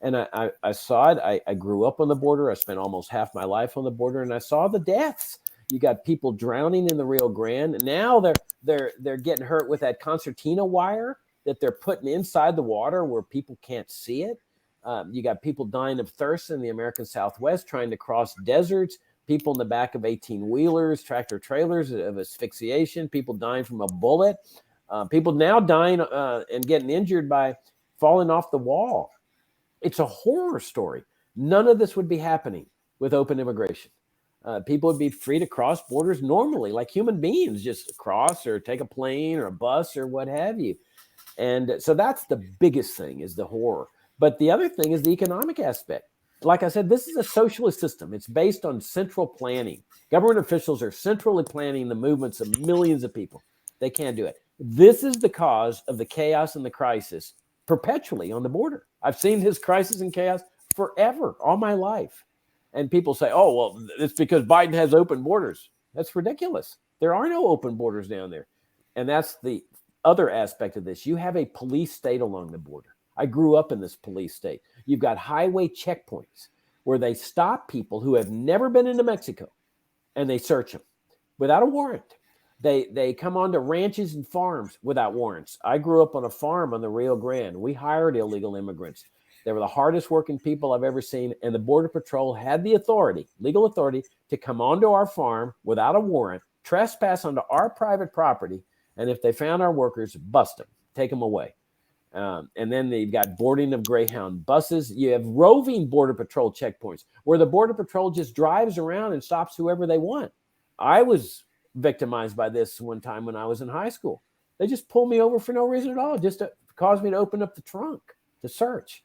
And I saw it. I grew up on the border. I spent almost half my life on the border, and I saw the deaths. You got people drowning in the Rio Grande. Now they're getting hurt with that concertina wire that they're putting inside the water where people can't see it. You got people dying of thirst in the American Southwest, trying to cross deserts. People in the back of 18-wheelers, tractor trailers of asphyxiation. People dying from a bullet. People now dying and getting injured by falling off the wall. It's a horror story. None of this would be happening with open immigration. People would be free to cross borders normally, like human beings, just cross or take a plane or a bus or what have you. And so that's the biggest thing, is the horror. But the other thing is the economic aspect. Like I said, this is a socialist system. It's based on central planning. Government officials are centrally planning the movements of millions of people. They can't do it. This is the cause of the chaos and the crisis perpetually on the border. I've seen this crisis and chaos forever, all my life. And people say, oh, well, it's because Biden has open borders. That's ridiculous. There are no open borders down there. And that's the other aspect of this. You have a police state along the border. I grew up in this police state. You've got highway checkpoints where they stop people who have never been into Mexico and they search them without a warrant. They come onto ranches and farms without warrants. I grew up on a farm on the Rio Grande. We hired illegal immigrants. They were the hardest working people I've ever seen. And the Border Patrol had the authority, legal authority, to come onto our farm without a warrant, trespass onto our private property. And if they found our workers, bust them, take them away. And then they've got boarding of Greyhound buses. You have roving Border Patrol checkpoints where the Border Patrol just drives around and stops whoever they want. I was victimized by this one time when I was in high school. They just pulled me over for no reason at all, just to cause me to open up the trunk to search.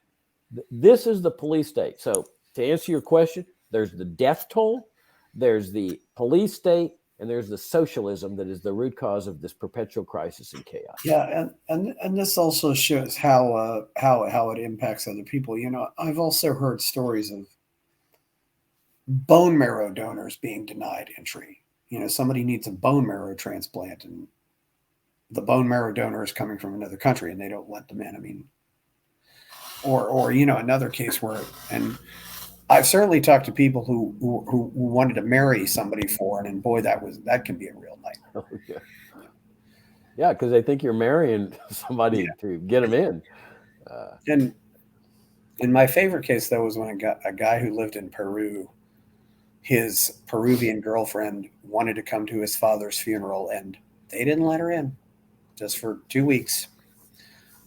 This is the police state. So to answer your question, there's the death toll, there's the police state, and there's the socialism that is the root cause of this perpetual crisis and chaos. Yeah, and this also shows how it impacts other people. You know, I've also heard stories of bone marrow donors being denied entry. You know, somebody needs a bone marrow transplant, and the bone marrow donor is coming from another country, and they don't let them in. I mean, or you know, another case where, and I've certainly talked to people who wanted to marry somebody foreign, and boy, that can be a real nightmare. Oh, yeah. Yeah, because they think you're marrying somebody to get them in. And my favorite case, though, was when a guy who lived in Peru, his Peruvian girlfriend wanted to come to his father's funeral, and they didn't let her in just for 2 weeks,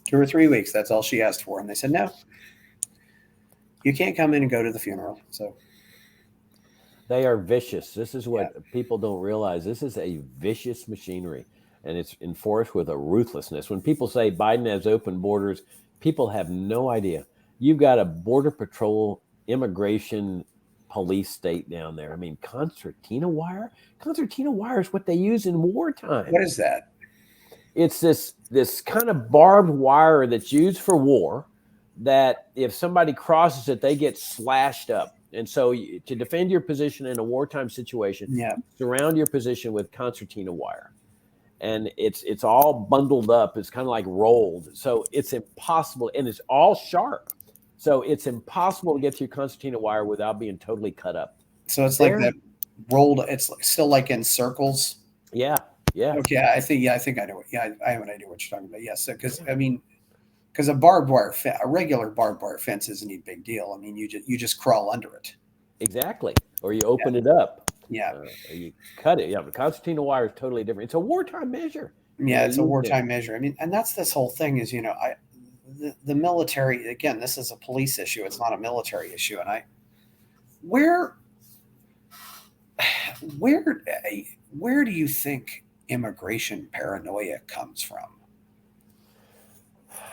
2 or 3 weeks. That's all she asked for. And they said, no, you can't come in and go to the funeral. So they are vicious. This is what people don't realize. This is a vicious machinery, and it's enforced with a ruthlessness. When people say Biden has open borders, people have no idea. You've got a border patrol, immigration, police state down there. I mean, concertina wire? Concertina wire is what they use in wartime. What is that? It's this kind of barbed wire that's used for war, that if somebody crosses it, they get slashed up. And so to defend your position in a wartime situation, surround your position with concertina wire. And it's all bundled up. It's kind of like rolled. So it's impossible. And it's all sharp. So it's impossible to get to your concertina wire without being totally cut up. So it's like that rolled. It's still like in circles. Yeah. Yeah. Okay. I think I know. Yeah. I have an idea what you're talking about. Yes. Because I mean, because a barbed wire, a regular barbed wire fence isn't a big deal. I mean, you just crawl under it. Exactly. Or you open it up. Yeah. Or you cut it. Yeah. But concertina wire is totally different. It's a wartime measure. Yeah. It's a wartime measure. I mean, and that's this whole thing is, you know, the military, again, this is a police issue. It's not a military issue. And where do you think immigration paranoia comes from?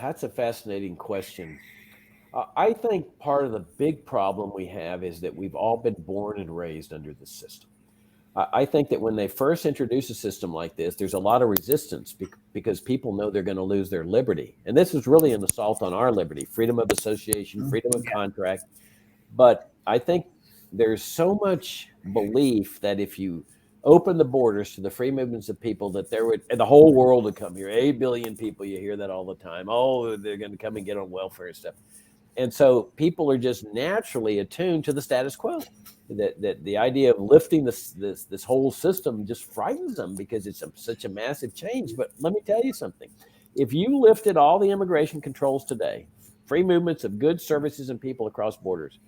That's a fascinating question. I think part of the big problem we have is that we've all been born and raised under this system. I think that when they first introduce a system like this, there's a lot of resistance because people know they're going to lose their liberty. And this is really an assault on our liberty, freedom of association, freedom of contract. But I think there's so much belief that if you open the borders to the free movements of people, that the whole world would come here. 8 billion people, you hear that all the time. Oh, they're going to come and get on welfare and stuff. And so people are just naturally attuned to the status quo. That the idea of lifting this whole system just frightens them because it's such a massive change. But let me tell you something. If you lifted all the immigration controls today, free movements of goods, services, and people across borders,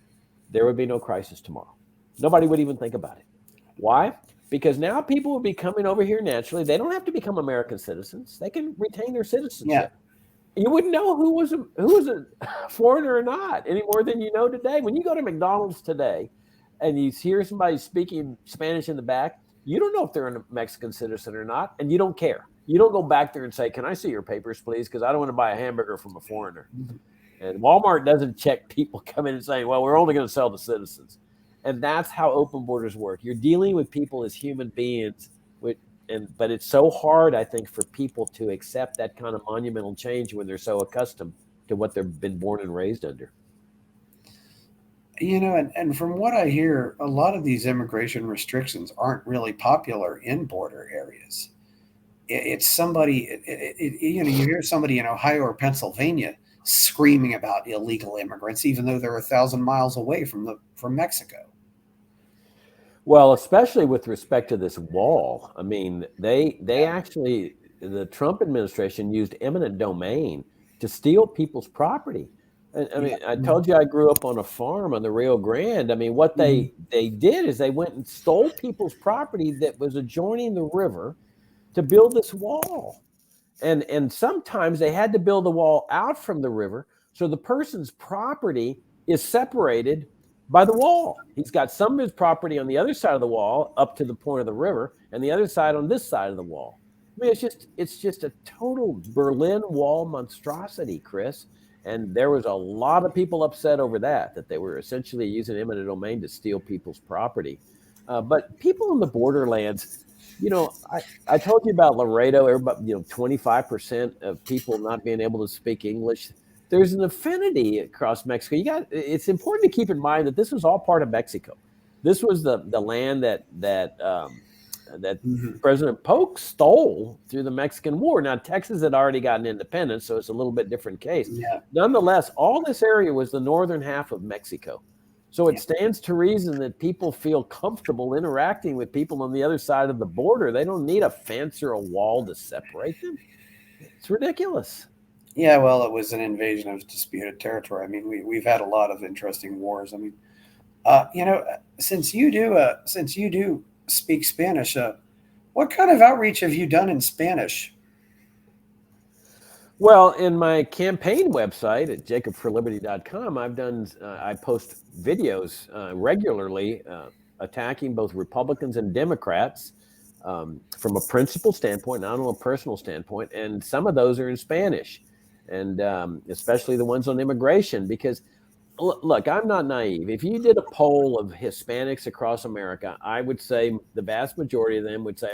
there would be no crisis tomorrow. Nobody would even think about it. Why? Because now people will be coming over here naturally. They don't have to become American citizens. They can retain their citizenship. You wouldn't know who was a foreigner or not any more than you know today. When you go to McDonald's today and you hear somebody speaking Spanish in the back, you don't know if they're a Mexican citizen or not, and you don't care. You don't go back there and say, "Can I see your papers, please? Because I don't want to buy a hamburger from a foreigner." And Walmart doesn't check people coming and saying, "Well, we're only going to sell to citizens." And that's how open borders work. You're dealing with people as human beings, but it's so hard, I think, for people to accept that kind of monumental change when they're so accustomed to what they've been born and raised under. You know, and from what I hear, a lot of these immigration restrictions aren't really popular in border areas. It's somebody, you hear somebody in Ohio or Pennsylvania screaming about illegal immigrants, even though they're 1,000 miles away from Mexico. Well, especially with respect to this wall. I mean, they actually, the Trump administration used eminent domain to steal people's property. I mean, I told you I grew up on a farm on the Rio Grande. I mean, what they did is they went and stole people's property that was adjoining the river to build this wall. And sometimes they had to build the wall out from the river, so the person's property is separated by the wall. He's got some of his property on the other side of the wall up to the point of the river, and the other side on this side of the wall. I mean, it's just a total Berlin Wall monstrosity, Chris. And there was a lot of people upset over that they were essentially using eminent domain to steal people's property. But people in the borderlands, I told you about Laredo. Everybody, 25% of people not being able to speak English. There's an affinity across Mexico. It's important to keep in mind that this was all part of Mexico. This was the land that President Polk stole through the Mexican War. Now, Texas had already gotten independence, so it's a little bit different case. Yeah. Nonetheless, all this area was the northern half of Mexico. So it stands to reason that people feel comfortable interacting with people on the other side of the border. They don't need a fence or a wall to separate them. It's ridiculous. Yeah, well, it was an invasion of disputed territory. I mean, we've had a lot of interesting wars. I mean, since you do speak Spanish, what kind of outreach have you done in Spanish? Well, in my campaign website at jacobforliberty.com, I post videos regularly attacking both Republicans and Democrats from a principle standpoint, not on a personal standpoint. And some of those are in Spanish, and especially the ones on immigration, because look, I'm not naive. If you did a poll of Hispanics across America, I would say the vast majority of them would say,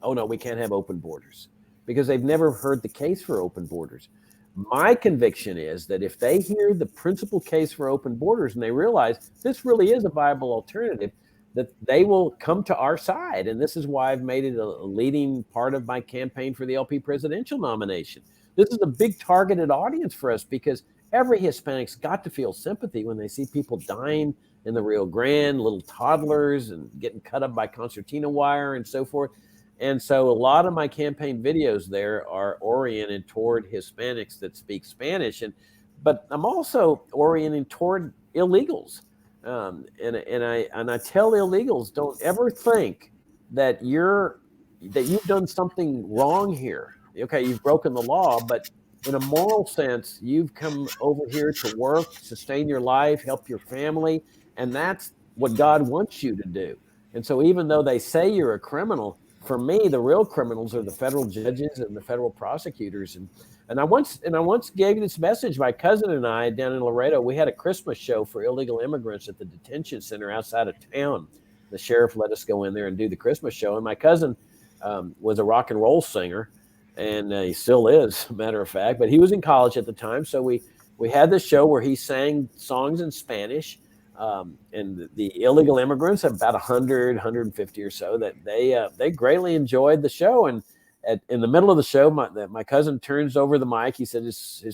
oh no, we can't have open borders, because they've never heard the case for open borders. My conviction is that if they hear the principal case for open borders and they realize this really is a viable alternative, that they will come to our side. And this is why I've made it a leading part of my campaign for the LP presidential nomination. This is a big targeted audience for us, because every Hispanic's got to feel sympathy when they see people dying in the Rio Grande, little toddlers, and getting cut up by concertina wire and so forth. And so a lot of my campaign videos there are oriented toward Hispanics that speak Spanish, but I'm also oriented toward illegals. And I tell illegals, don't ever think that you've done something wrong here. Okay, you've broken the law, but in a moral sense, you've come over here to work, sustain your life, help your family, and that's what God wants you to do. And so even though they say you're a criminal, for me, the real criminals are the federal judges and the federal prosecutors. And I once gave this message. My cousin and I down in Laredo, we had a Christmas show for illegal immigrants at the detention center outside of town. The sheriff let us go in there and do the Christmas show. And my cousin was a rock and roll singer, and he still is, as a matter of fact. But he was in college at the time, so we had this show where he sang songs in Spanish. And the illegal immigrants, about 100, 150 or so, that they greatly enjoyed the show. And in the middle of the show, my cousin turns over the mic. He said his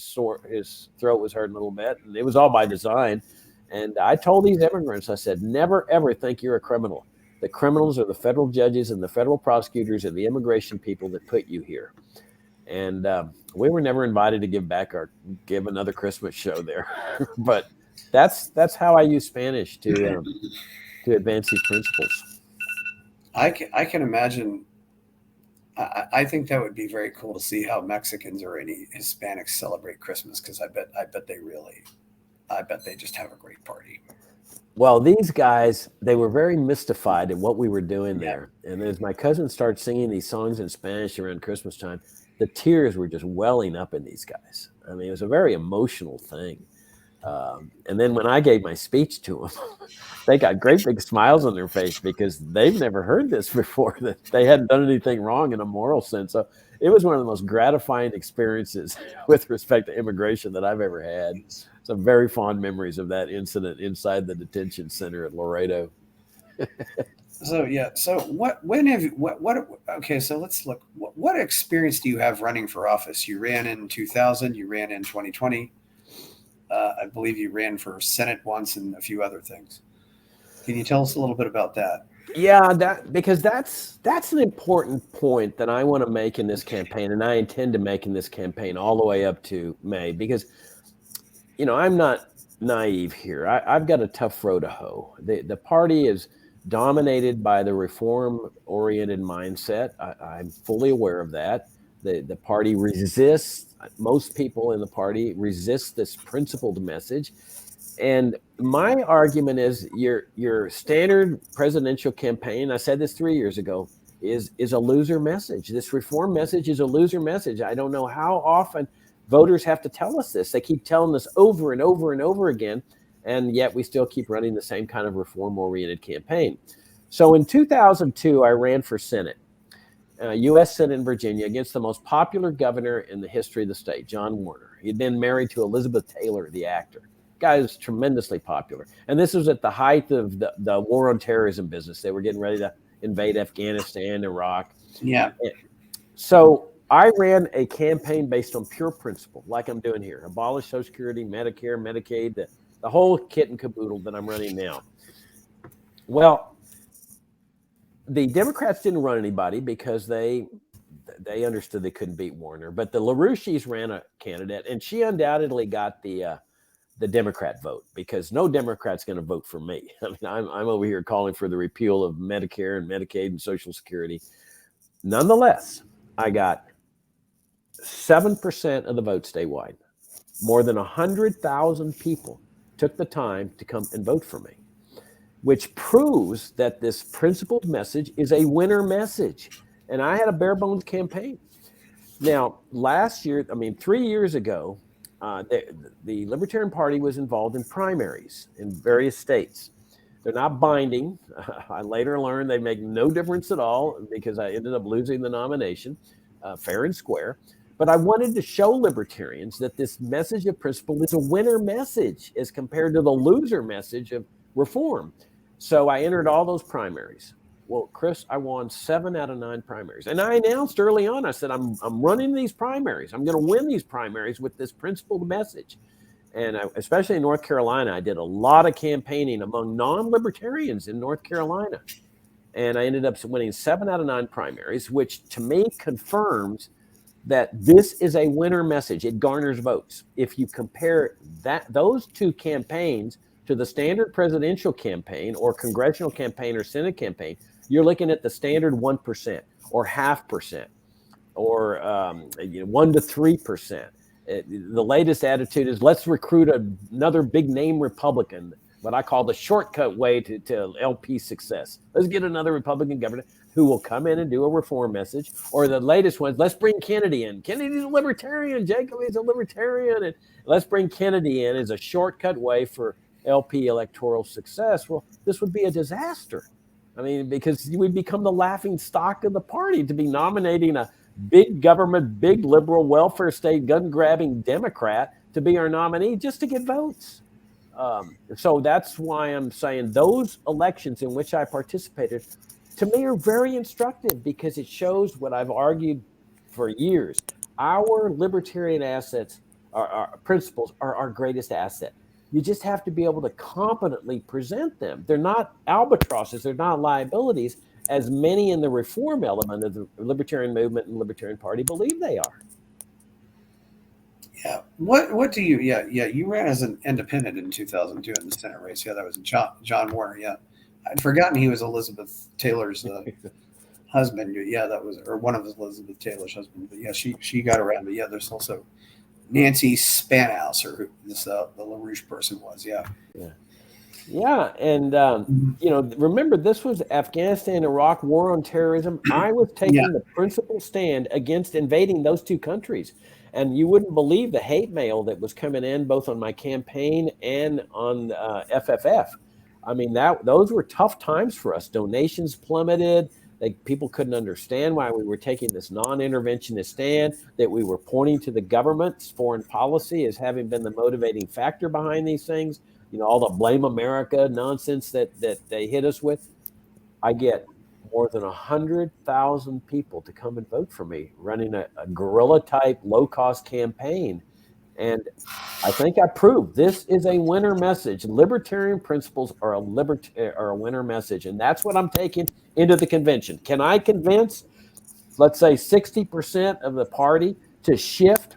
throat was hurting a little bit, and it was all by design. And I told these immigrants, I said, never, ever think you're a criminal. The criminals are the federal judges and the federal prosecutors and the immigration people that put you here. And we were never invited to give another Christmas show there. But that's how I use Spanish to advance these principles. I can imagine. I think that would be very cool to see how Mexicans or any Hispanics celebrate Christmas, because I bet they just have a great party. Well, these guys, they were very mystified in what we were doing there. And as my cousin started singing these songs in Spanish around Christmas time, the tears were just welling up in these guys. I mean, it was a very emotional thing. And then when I gave my speech to them, they got great big smiles on their face, because they've never heard this before, that they hadn't done anything wrong in a moral sense. So it was one of the most gratifying experiences with respect to immigration that I've ever had. Some very fond memories of that incident inside the detention center at Laredo. So let's look. What experience do you have running for office? You ran in 2000. You ran in 2020. I believe you ran for Senate once and a few other things. Can you tell us a little bit about that? Yeah, because that's an important point that I want to make in this campaign, and I intend to make in this campaign all the way up to May, because I'm not naive here. I've got a tough row to hoe. The party is dominated by the reform-oriented mindset. I'm fully aware of that. The party resists. Most people in the party resist this principled message. And my argument is your standard presidential campaign, I said this 3 years ago, is a loser message. This reform message is a loser message. I don't know how often voters have to tell us this. They keep telling us over and over and over again, and yet we still keep running the same kind of reform-oriented campaign. So in 2002, I ran for Senate, U.S. Senate in Virginia, against the most popular governor in the history of the state, John Warner. He'd been married to Elizabeth Taylor, the actor. Guy was tremendously popular. And this was at the height of the war on terrorism business. They were getting ready to invade Afghanistan, Iraq. Yeah. So I ran a campaign based on pure principle, like I'm doing here. Abolish Social Security, Medicare, Medicaid, the whole kit and caboodle that I'm running now. Well, the Democrats didn't run anybody because they understood they couldn't beat Warner. But the LaRouches ran a candidate, and she undoubtedly got the Democrat vote, because no Democrat's going to vote for me. I mean, I'm over here calling for the repeal of Medicare and Medicaid and Social Security. Nonetheless, I got 7% of the vote statewide. More than 100,000 people took the time to come and vote for me, which proves that this principled message is a winner message. And I had a bare bones campaign. Now, 3 years ago, the Libertarian Party was involved in primaries in various states. They're not binding. I later learned they make no difference at all, because I ended up losing the nomination, fair and square. But I wanted to show libertarians that this message of principle is a winner message as compared to the loser message of reform. So I entered all those primaries. Well, Chris, I won 7 out of 9 primaries. And I announced early on, I said, I'm running these primaries. I'm going to win these primaries with this principled message. And especially in North Carolina, I did a lot of campaigning among non-libertarians in North Carolina. And I ended up winning 7 out of 9 primaries, which to me confirms that this is a winner message. It garners votes. If you compare those two campaigns to the standard presidential campaign or congressional campaign or Senate campaign, you're looking at the standard 1% or 0.5% or 1 to 3%. The latest attitude is, let's recruit another big name Republican, what I call the shortcut way to LP success. Let's get another Republican governor who will come in and do a reform message. Or the latest one, let's bring Kennedy in. Kennedy's a libertarian. Jacob is a libertarian. And let's bring Kennedy in as a shortcut way for LP electoral success. Well, this would be a disaster. I mean, because you would become the laughing stock of the party to be nominating a big government, big liberal welfare state, gun-grabbing Democrat to be our nominee just to get votes. So that's why I'm saying those elections in which I participated, to me, are very instructive, because it shows what I've argued for years. Our libertarian assets, our principles, are our greatest asset. You just have to be able to competently present them. They're not albatrosses. They're not liabilities, as many in the reform element of the libertarian movement and Libertarian Party believe they are. Yeah. What do you? Yeah. You ran as an independent in 2002 in the Senate race. Yeah, that was John Warner. Yeah, I'd forgotten he was Elizabeth Taylor's husband. Yeah, that was, or one of Elizabeth Taylor's husbands. But yeah, she got around. But yeah, there's also Nancy Spanhauser, who the LaRouche person was. Yeah. And remember, this was Afghanistan, Iraq, war on terrorism. I was taking the principled stand against invading those two countries. And you wouldn't believe the hate mail that was coming in, both on my campaign and on FFF. I mean, those were tough times for us. Donations plummeted. People couldn't understand why we were taking this non-interventionist stand, that we were pointing to the government's foreign policy as having been the motivating factor behind these things. All the blame America nonsense that they hit us with. I get more than 100,000 people to come and vote for me, running a guerrilla-type, low-cost campaign. And I think I proved this is a winner message. Libertarian principles are a winner message, and that's what I'm taking into the convention. Can I convince, let's say, 60% of the party to shift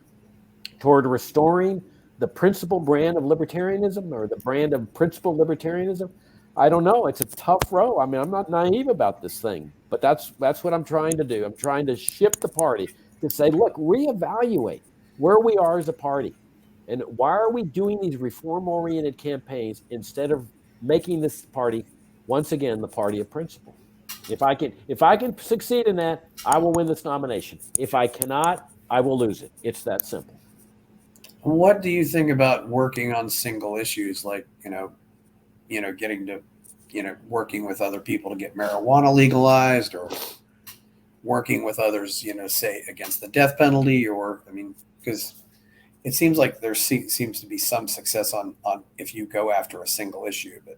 toward restoring the principal brand of libertarianism, or the brand of principled libertarianism? I don't know. It's a tough row. I mean, I'm not naive about this thing, but that's what I'm trying to do. I'm trying to shift the party to say, look, reevaluate where we are as a party. And why are we doing these reform-oriented campaigns instead of making this party, once again, the party of principle? If I can succeed in that, I will win this nomination. If I cannot, I will lose it. It's that simple. What do you think about working on single issues, like getting to, working with other people to get marijuana legalized, or working with others, say against the death penalty, or because it seems like there seems to be some success on if you go after a single issue, but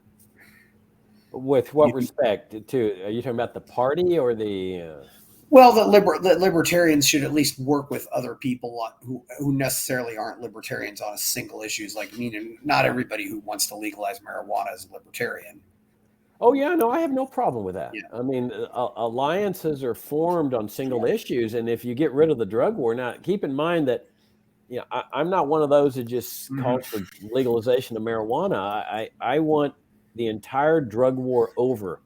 With what respect to? Are you talking about the party or the? Well, that libertarians should at least work with other people who necessarily aren't libertarians on a single issues. Like, meaning not everybody who wants to legalize marijuana is a libertarian. Oh yeah, no, I have no problem with that. Yeah. I mean, alliances are formed on single issues, and if you get rid of the drug war, now keep in mind that, I'm not one of those that just calls for legalization of marijuana. I want the entire drug war over,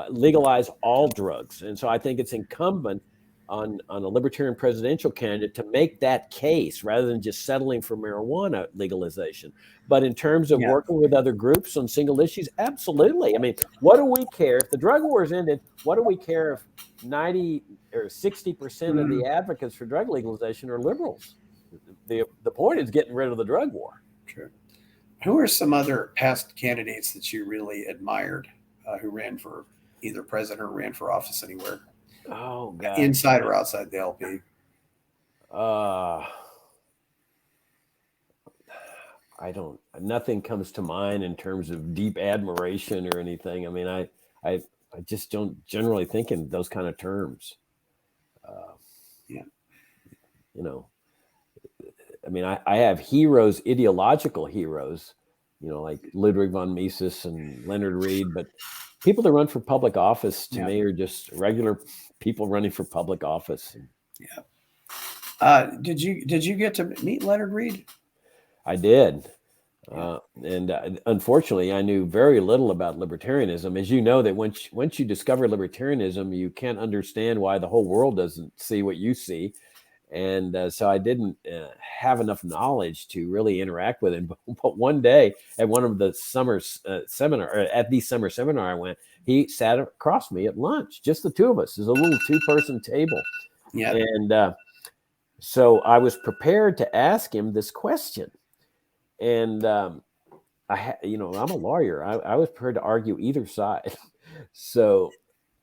legalize all drugs, and so I think it's incumbent on a libertarian presidential candidate to make that case rather than just settling for marijuana legalization. But in terms of working with other groups on single issues, absolutely. I mean, what do we care if the drug war is ended? What do we care if 90 or 60% of the advocates for drug legalization are liberals? The point is getting rid of the drug war. True. Who are some other past candidates that you really admired, who ran for either president or ran for office anywhere? Oh God! Inside or outside the LP? I don't. Nothing comes to mind in terms of deep admiration or anything. I mean, I just don't generally think in those kind of terms. I mean, I have heroes, ideological heroes, like Ludwig von Mises and Leonard Reed, but people that run for public office to me are just regular people running for public office. Did you get to meet Leonard Reed? I did. And unfortunately, I knew very little about libertarianism. As you know, that once you discover libertarianism, you can't understand why the whole world doesn't see what you see. And so I didn't have enough knowledge to really interact with him. But one day at one of the summer seminar, or at the summer seminar I went, he sat across me at lunch, just the two of us. There's a little 2-person table. Yeah. And so I was prepared to ask him this question. And I'm a lawyer. I was prepared to argue either side. So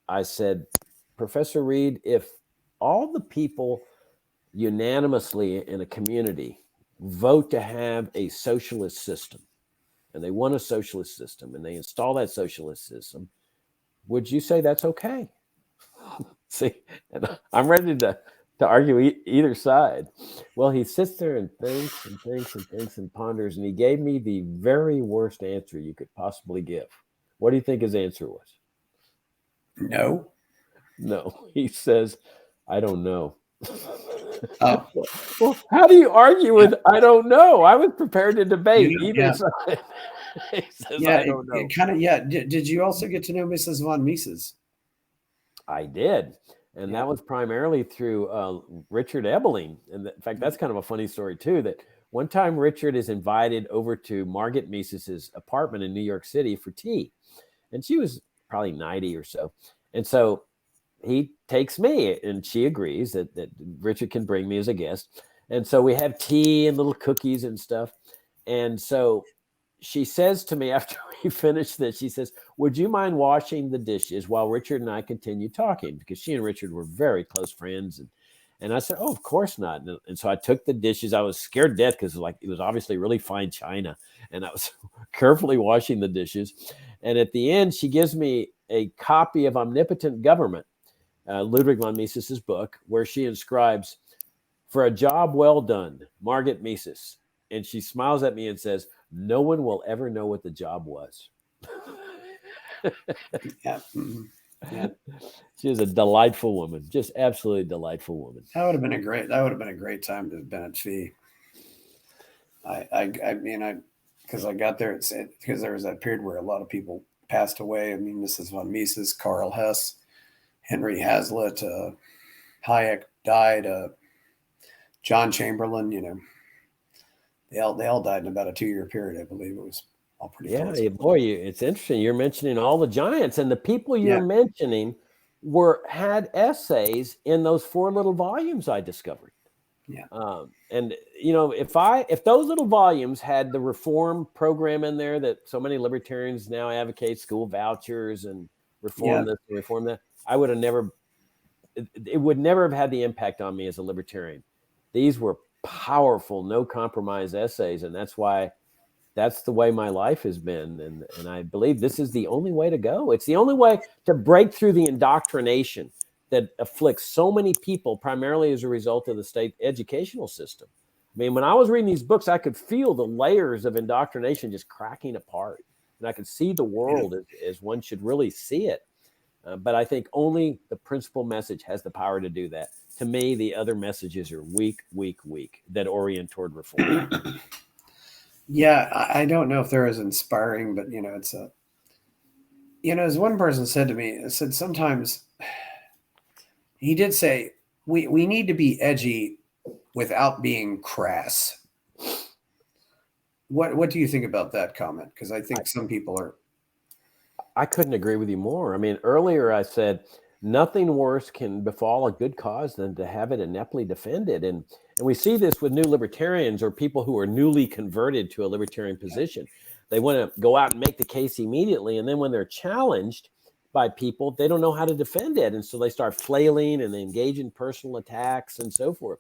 I said, Professor Reed, if all the people unanimously in a community vote to have a socialist system, and they want a socialist system, and they install that socialist system, would you say that's okay? See, and I'm ready to argue either side. Well, he sits there and thinks and thinks and thinks and ponders, and he gave me the very worst answer you could possibly give. What do you think his answer was? No. He says, I don't know. Oh. Well, how do you argue with I don't know? I was prepared to debate either side. He says, I don't know. Did you also get to know Mrs. von Mises? I did. And that was primarily through Richard Ebeling. And in fact, that's kind of a funny story too, that one time Richard is invited over to Margaret Mises's apartment in New York City for tea. And she was probably 90 or so. And so he takes me, and she agrees that Richard can bring me as a guest. And so we have tea and little cookies and stuff. And so she says to me after we finish this, she says, would you mind washing the dishes while Richard and I continue talking? Because she and Richard were very close friends. And I said, oh, of course not. And so I took the dishes. I was scared to death because it was obviously really fine china. And I was carefully washing the dishes. And at the end, she gives me a copy of Omnipotent Government, Ludwig von Mises's book, where she inscribes, for a job well done, Margaret Mises. And she smiles at me and says, no one will ever know what the job was. Yeah. She is a delightful woman, just absolutely delightful woman. That would have been a great time to have been at FEE. Because I got there, because there was that period where a lot of people passed away. I mean, Mrs. von Mises, Karl Hess, Henry Hazlitt, Hayek died, John Chamberlain, They all died in about a 2-year period, I believe. It was all pretty close. Boy, it's interesting. You're mentioning all the giants, and the people you're Yeah. mentioning had essays in those 4 little volumes I discovered. Yeah. And if those little volumes had the reform program in there that so many libertarians now advocate, school vouchers and reform this and reform that, I would have never. It would never have had the impact on me as a libertarian. These were powerful, no compromise essays, and that's the way my life has been. And I believe this is the only way to go. It's the only way to break through the indoctrination that afflicts so many people, primarily as a result of the state educational system. I mean, when I was reading these books, I could feel the layers of indoctrination just cracking apart. And I could see the world as one should really see it. But I think only the principal message has the power to do that. To me, the other messages are weak that orient toward reform. Yeah, I don't know if they're as inspiring, but it's as one person said to me, it said sometimes he did say we need to be edgy without being crass. What do you think about that comment? Because I think some people are. I couldn't agree with you more. I mean, earlier I said nothing worse can befall a good cause than to have it ineptly defended. And we see this with new libertarians or people who are newly converted to a libertarian position. They want to go out and make the case immediately. And then when they're challenged by people, they don't know how to defend it. And so they start flailing and they engage in personal attacks and so forth.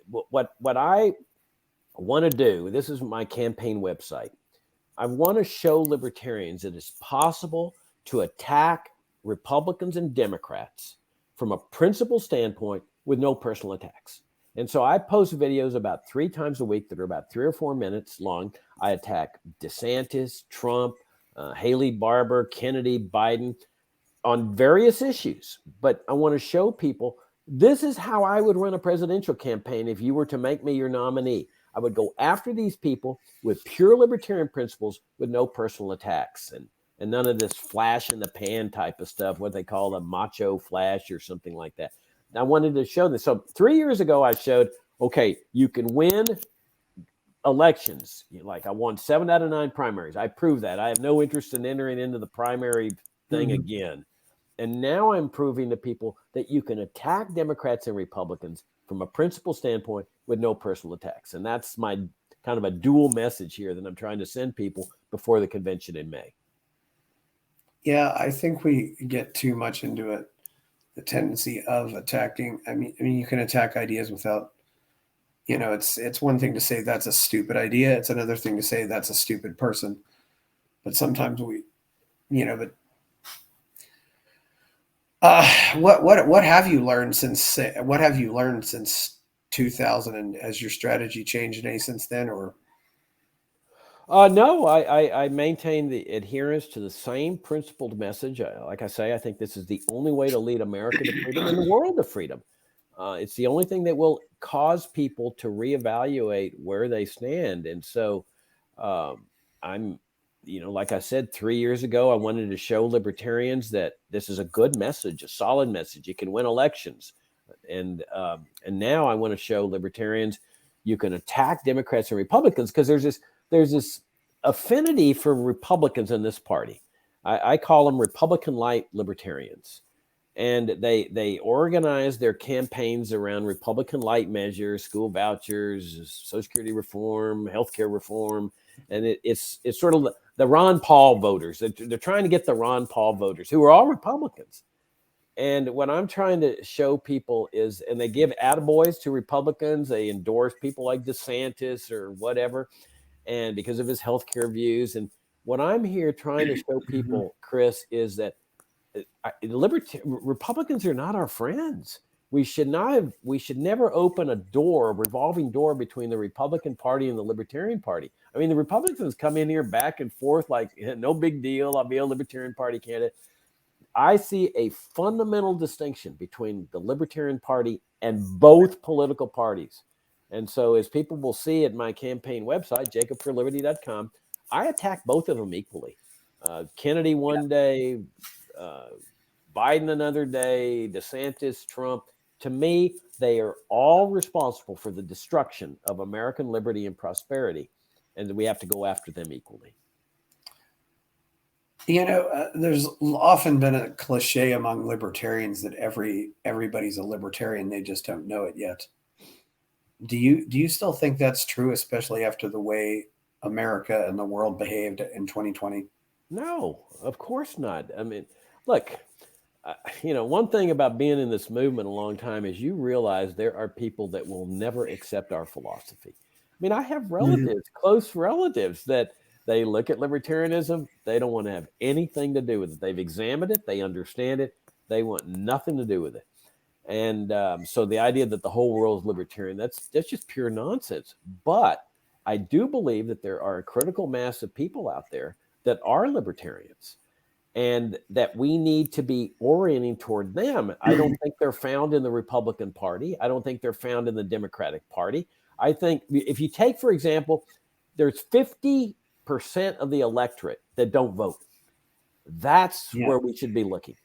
What I want to do, this is my campaign website. I want to show libertarians that it's possible to attack Republicans and Democrats from a principle standpoint with no personal attacks. And so I post videos about 3 times a week that are about 3 or 4 minutes long. I attack DeSantis, Trump, Haley Barbour, Kennedy, Biden on various issues. But I want to show people this is how I would run a presidential campaign if you were to make me your nominee. I would go after these people with pure libertarian principles with no personal attacks and none of this flash in the pan type of stuff, what they call a macho flash or something like that. I wanted to show this. So 3 years ago, I showed, okay, you can win elections. Like I won 7 out of 9 primaries. I proved that. I have no interest in entering into the primary thing again. And now I'm proving to people that you can attack Democrats and Republicans from a principle standpoint with no personal attacks. And that's my kind of a dual message here that I'm trying to send people before the convention in May. Yeah, I think we get too much into it. The tendency of attacking. I mean, you can attack ideas without, it's one thing to say that's a stupid idea. It's another thing to say that's a stupid person. But sometimes we, but what have you learned since 2000, and has your strategy changed any since then, or? No, I maintain the adherence to the same principled message. Like I say, I think this is the only way to lead America to freedom and the world to freedom. It's the only thing that will cause people to reevaluate where they stand. And so I'm, like I said, 3 years ago, I wanted to show libertarians that this is a good message, a solid message. You can win elections. And now I want to show libertarians you can attack Democrats and Republicans because there's this affinity for Republicans in this party. I call them Republican light libertarians. And they organize their campaigns around Republican light measures, school vouchers, Social Security reform, healthcare reform. And it's sort of the Ron Paul voters. They're trying to get the Ron Paul voters who are all Republicans. And what I'm trying to show people is, and they give attaboys to Republicans. They endorse people like DeSantis or whatever, and because of his healthcare views. And what I'm here trying to show people, Chris, is that Republicans are not our friends. We should never open a revolving door between the Republican Party and the Libertarian Party. I mean, the Republicans come in here back and forth like, no big deal, I'll be a Libertarian Party candidate. I see a fundamental distinction between the Libertarian Party and both political parties. And so as people will see at my campaign website, jacobforliberty.com, I attack both of them equally. Kennedy one day, Biden another day, DeSantis, Trump, To me, they are all responsible for the destruction of American liberty and prosperity, and we have to go after them equally. There's often been a cliche among libertarians that everybody's a libertarian. They just don't know it yet. Do you still think that's true, especially after the way America and the world behaved in 2020? No, of course not. I mean, look, one thing about being in this movement a long time is you realize there are people that will never accept our philosophy. I mean, I have relatives, close relatives, that they look at libertarianism. They don't want to have anything to do with it. They've examined it. They understand it. They want nothing to do with it. And so the idea that the whole world is libertarian, that's just pure nonsense. But I do believe that there are a critical mass of people out there that are libertarians, and that we need to be orienting toward them. I don't think they're found in the Republican Party. I don't think they're found in the Democratic Party. I think if you take, for example, there's 50% of the electorate that don't vote. That's where we should be looking,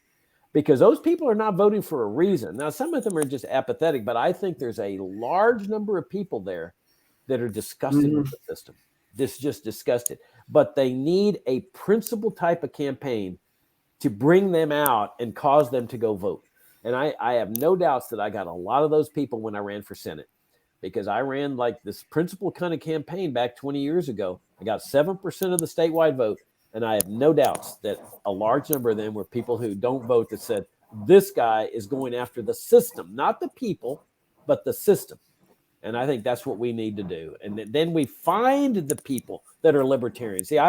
because those people are not voting for a reason. Now, some of them are just apathetic, but I think there's a large number of people there that are disgusted with the system. Just disgusted. But they need a principled type of campaign to bring them out and cause them to go vote. And I have no doubts that I got a lot of those people when I ran for Senate, because I ran like this principled kind of campaign back 20 years ago. I got 7% of the statewide vote. And I have no doubts that a large number of them were people who don't vote, that said, this guy is going after the system, not the people, but the system. And I think that's what we need to do. And then we find the people that are libertarians. See,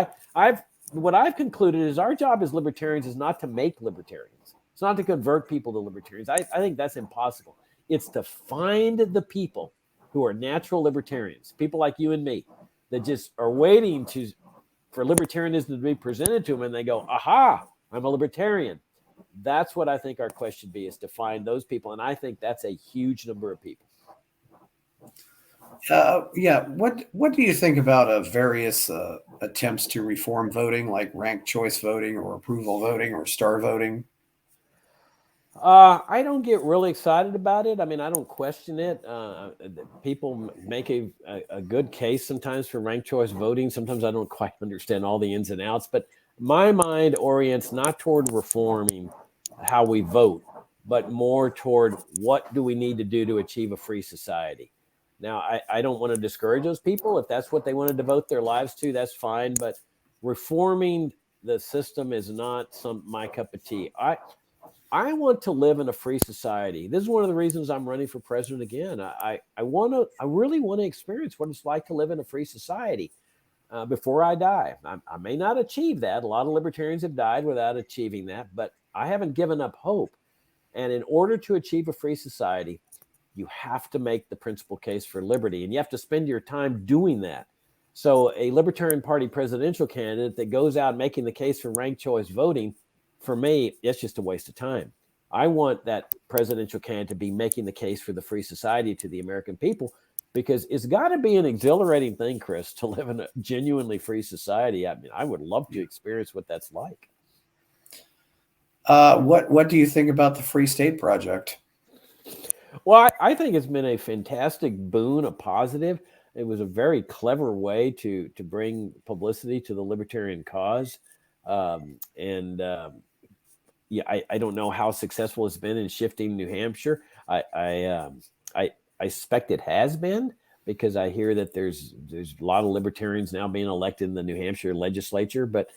what I've concluded is our job as libertarians is not to make libertarians. It's not to convert people to libertarians. I think that's impossible. It's to find the people who are natural libertarians, people like you and me, that just are waiting for libertarianism to be presented to them, and they go, aha, I'm a libertarian. That's what I think our quest should be, is to find those people. And I think that's a huge number of people. What do you think about various attempts to reform voting, like ranked choice voting or approval voting or star voting? I don't get really excited about it. I mean, I don't question it. People make a good case sometimes for ranked choice voting. Sometimes I don't quite understand all the ins and outs, but my mind orients not toward reforming how we vote, but more toward what do we need to do to achieve a free society. Now, I don't want to discourage those people. If that's what they want to devote their lives to, that's fine. But reforming the system is not my cup of tea. I want to live in a free society. This is one of the reasons I'm running for president again. I really want to experience what it's like to live in a free society before I die. I may not achieve that. A lot of libertarians have died without achieving that, but I haven't given up hope. And in order to achieve a free society, you have to make the principal case for liberty, and you have to spend your time doing that. So a Libertarian Party presidential candidate that goes out making the case for ranked choice voting, for me, it's just a waste of time. I want that presidential candidate to be making the case for the free society to the American people, because it's got to be an exhilarating thing, Chris, to live in a genuinely free society. I mean, I would love to experience what that's like. What do you think about the Free State Project? Well, I think it's been a fantastic boon, a positive. It was a very clever way to bring publicity to the libertarian cause. I don't know how successful it's been in shifting New Hampshire. I suspect it has been, because I hear that there's a lot of libertarians now being elected in the New Hampshire legislature. But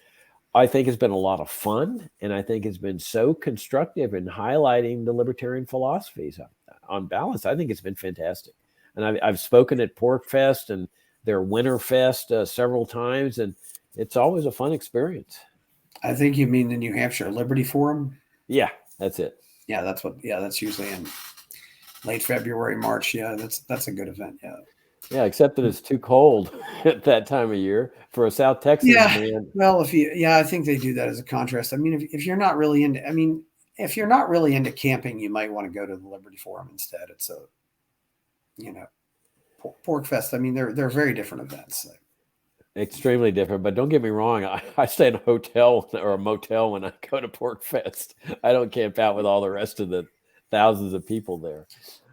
I think it's been a lot of fun, and I think it's been so constructive in highlighting the libertarian philosophies. On balance, I think it's been fantastic. And I've spoken at Pork Fest and their Winter Fest several times, and it's always a fun experience. I think you mean the New Hampshire Liberty Forum? Yeah, that's it. Yeah, that's usually in late February, March. Yeah, that's a good event. Yeah. Yeah, except that it's too cold at that time of year for a South Texas man. Well, I think they do that as a contrast. I mean, if you're not really into camping, you might want to go to the Liberty Forum instead. It's Pork Fest. I mean, they're very different events. Extremely different, but don't get me wrong. I stay in a hotel or a motel when I go to Pork Fest. I don't camp out with all the rest of the thousands of people there.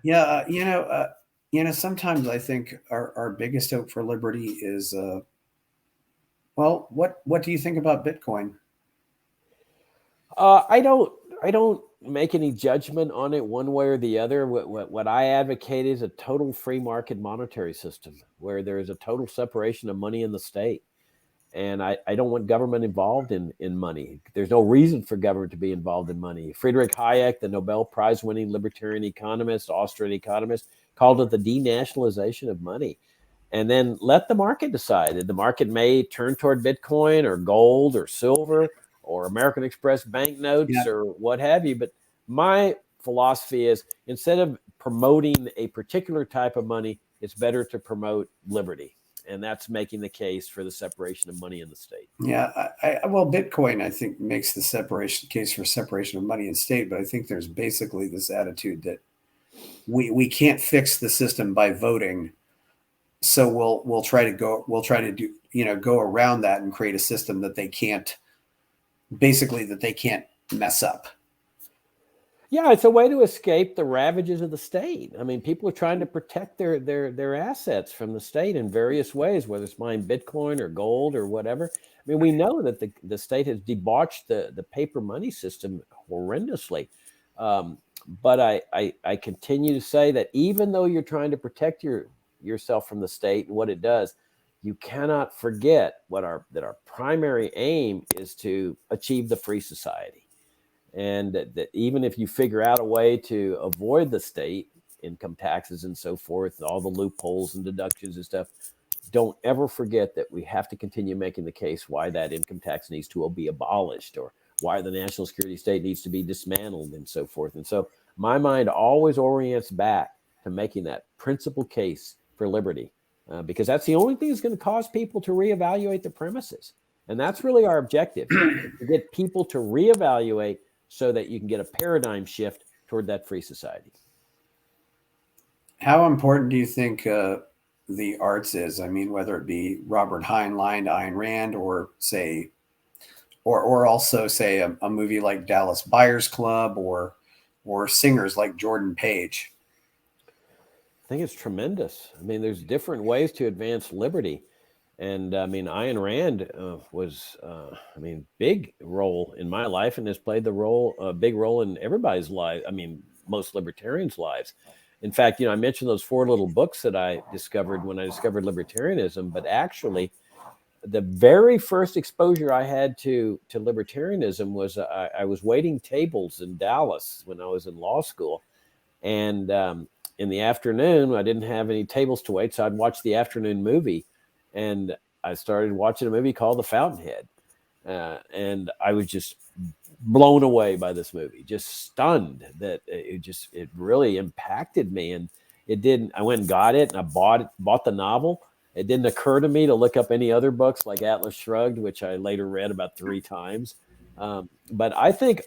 Yeah, sometimes I think our biggest hope for liberty is, well, what do you think about Bitcoin? I don't make any judgment on it one way or the other. What I advocate is a total free market monetary system where there is a total separation of money and the state. And I don't want government involved in money. There's no reason for government to be involved in money. Friedrich Hayek, the Nobel Prize winning libertarian economist, Austrian economist, called it the denationalization of money. And then let the market decide. The market may turn toward Bitcoin or gold or silver or American Express banknotes or what have you. But my philosophy is, instead of promoting a particular type of money, it's better to promote liberty. And that's making the case for the separation of money in the state. Yeah, well, Bitcoin, I think, makes the case for separation of money and state. But I think there's basically this attitude that we can't fix the system by voting, so we'll try to go around that and create a system that they can't mess up. Yeah, it's a way to escape the ravages of the state. I mean, people are trying to protect their assets from the state in various ways, whether it's buying Bitcoin or gold or whatever. I mean, we know that the state has debauched the paper money system horrendously. But I continue to say that even though you're trying to protect yourself from the state and what it does, you cannot forget that our primary aim is to achieve the free society. And that even if you figure out a way to avoid the state, income taxes and so forth, and all the loopholes and deductions and stuff, don't ever forget that we have to continue making the case why that income tax needs to be abolished, or why the national security state needs to be dismantled and so forth. And so my mind always orients back to making that principal case for liberty, because that's the only thing that's going to cause people to reevaluate the premises. And that's really our objective, to get people to reevaluate so that you can get a paradigm shift toward that free society. How important do you think the arts is? I mean, whether it be Robert Heinlein, Ayn Rand, or say, or also say a movie like Dallas Buyers Club, or singers like Jordan Page. I think it's tremendous. I mean, there's different ways to advance liberty. And I mean, Ayn Rand was, big role in my life, and has played a big role in everybody's life. I mean, most libertarians' lives. In fact, I mentioned those 4 little books that I discovered when I discovered libertarianism, but actually the very first exposure I had to libertarianism was I was waiting tables in Dallas when I was in law school. And in the afternoon, I didn't have any tables to wait, so I'd watch the afternoon movie. And I started watching a movie called The Fountainhead. And I was just blown away by this movie, just stunned that it really impacted me. And I went and got it, and I bought the novel. It didn't occur to me to look up any other books like Atlas Shrugged, which I later read about 3 times. But I think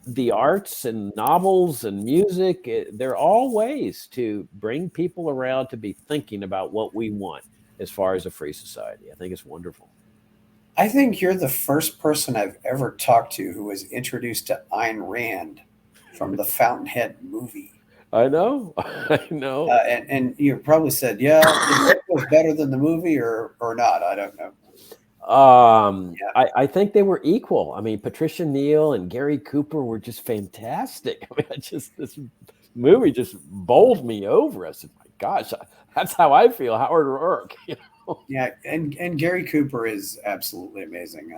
the arts and novels and music, they're all ways to bring people around to be thinking about what we want as far as a free society. I think it's wonderful. I think you're the first person I've ever talked to who was introduced to Ayn Rand from the Fountainhead movie. I know. And you probably said, yeah, the book was better than the movie or not. I don't know. I think they were equal. I mean, Patricia Neal and Gary Cooper were just fantastic. I mean, this movie just bowled me over. I said, my gosh, that's how I feel. Howard Rourke. Yeah, and Gary Cooper is absolutely amazing.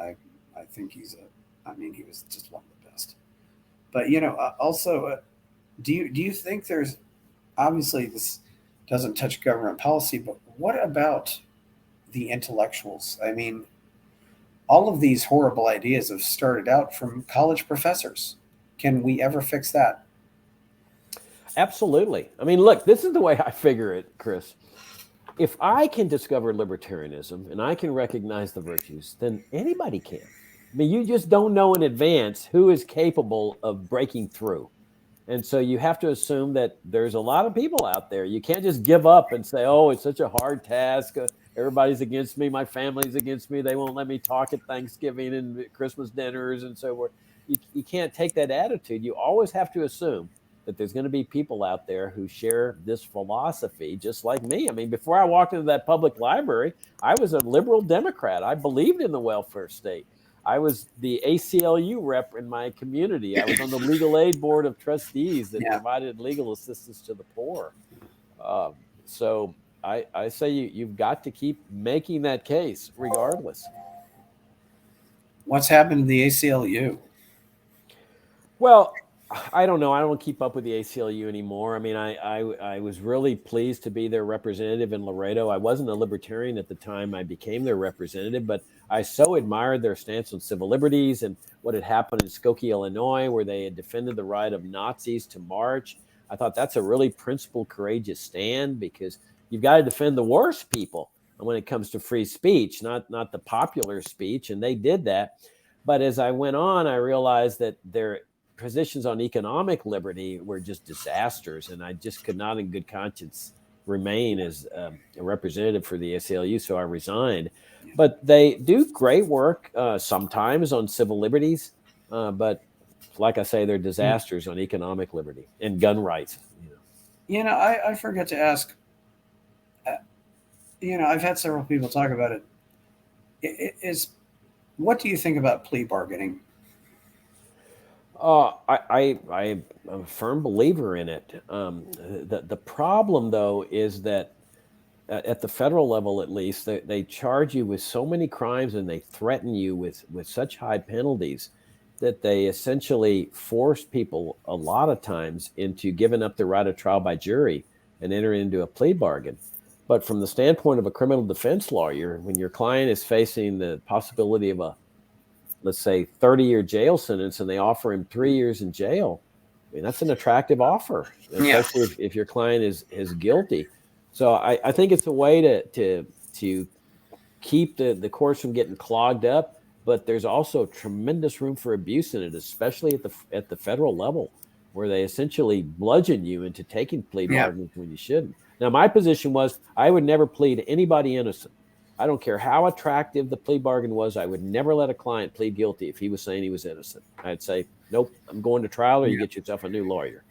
I think he was just one of the best. But also, do you think there's, obviously this doesn't touch government policy, but what about the intellectuals? I mean, all of these horrible ideas have started out from college professors. Can we ever fix that? Absolutely. I mean, look, this is the way I figure it, Chris. If I can discover libertarianism and I can recognize the virtues, then anybody can. I mean, you just don't know in advance who is capable of breaking through. And so you have to assume that there's a lot of people out there. You can't just give up and say, oh, it's such a hard task. Everybody's against me. My family's against me. They won't let me talk at Thanksgiving and Christmas dinners and so forth. You can't take that attitude. You always have to assume that there's going to be people out there who share this philosophy just like me. I mean, before I walked into that public library, I was a liberal Democrat. I believed in the welfare state. I was the ACLU rep in my community. I was on the legal aid board of trustees that provided legal assistance to the poor. So I say you've got to keep making that case regardless. What's happened to the ACLU? Well, I don't know. I don't keep up with the ACLU anymore. I mean, I was really pleased to be their representative in Laredo. I wasn't a libertarian at the time I became their representative, but I so admired their stance on civil liberties and what had happened in Skokie, Illinois, where they had defended the right of Nazis to march. I thought that's a really principled, courageous stand, because you've got to defend the worst people when it comes to free speech, not the popular speech, and they did that. But as I went on, I realized that their positions on economic liberty were just disasters, and I just could not in good conscience remain as a representative for the ACLU, so I resigned. But they do great work sometimes on civil liberties, but like I say, they're disasters on economic liberty and gun rights. I forgot to ask, I've had several people talk about it. What do you think about plea bargaining? I'm a firm believer in it. The problem, though, is that at the federal level, at least, they charge you with so many crimes and they threaten you with such high penalties that they essentially force people a lot of times into giving up the right of trial by jury and entering into a plea bargain. But from the standpoint of a criminal defense lawyer, when your client is facing the possibility of a, let's say, 30-year jail sentence, and they offer him 3 years in jail, I mean, that's an attractive offer, especially if your client is guilty. So I think it's a way to keep the courts from getting clogged up, but there's also tremendous room for abuse in it, especially at the federal level, where they essentially bludgeon you into taking plea bargains when you shouldn't. Now, my position was I would never plead anybody innocent. I don't care how attractive the plea bargain was. I would never let a client plead guilty if he was saying he was innocent. I'd say, nope, I'm going to trial, or you get yourself a new lawyer.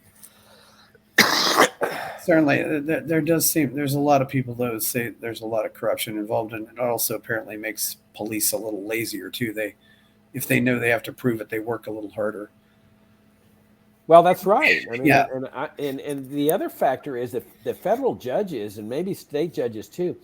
Certainly, there does seem there's a lot of people that would say there's a lot of corruption involved, and it also apparently makes police a little lazier too. If they know they have to prove it, they work a little harder. Well, that's right. I mean, and the other factor is that the federal judges, and maybe state judges too,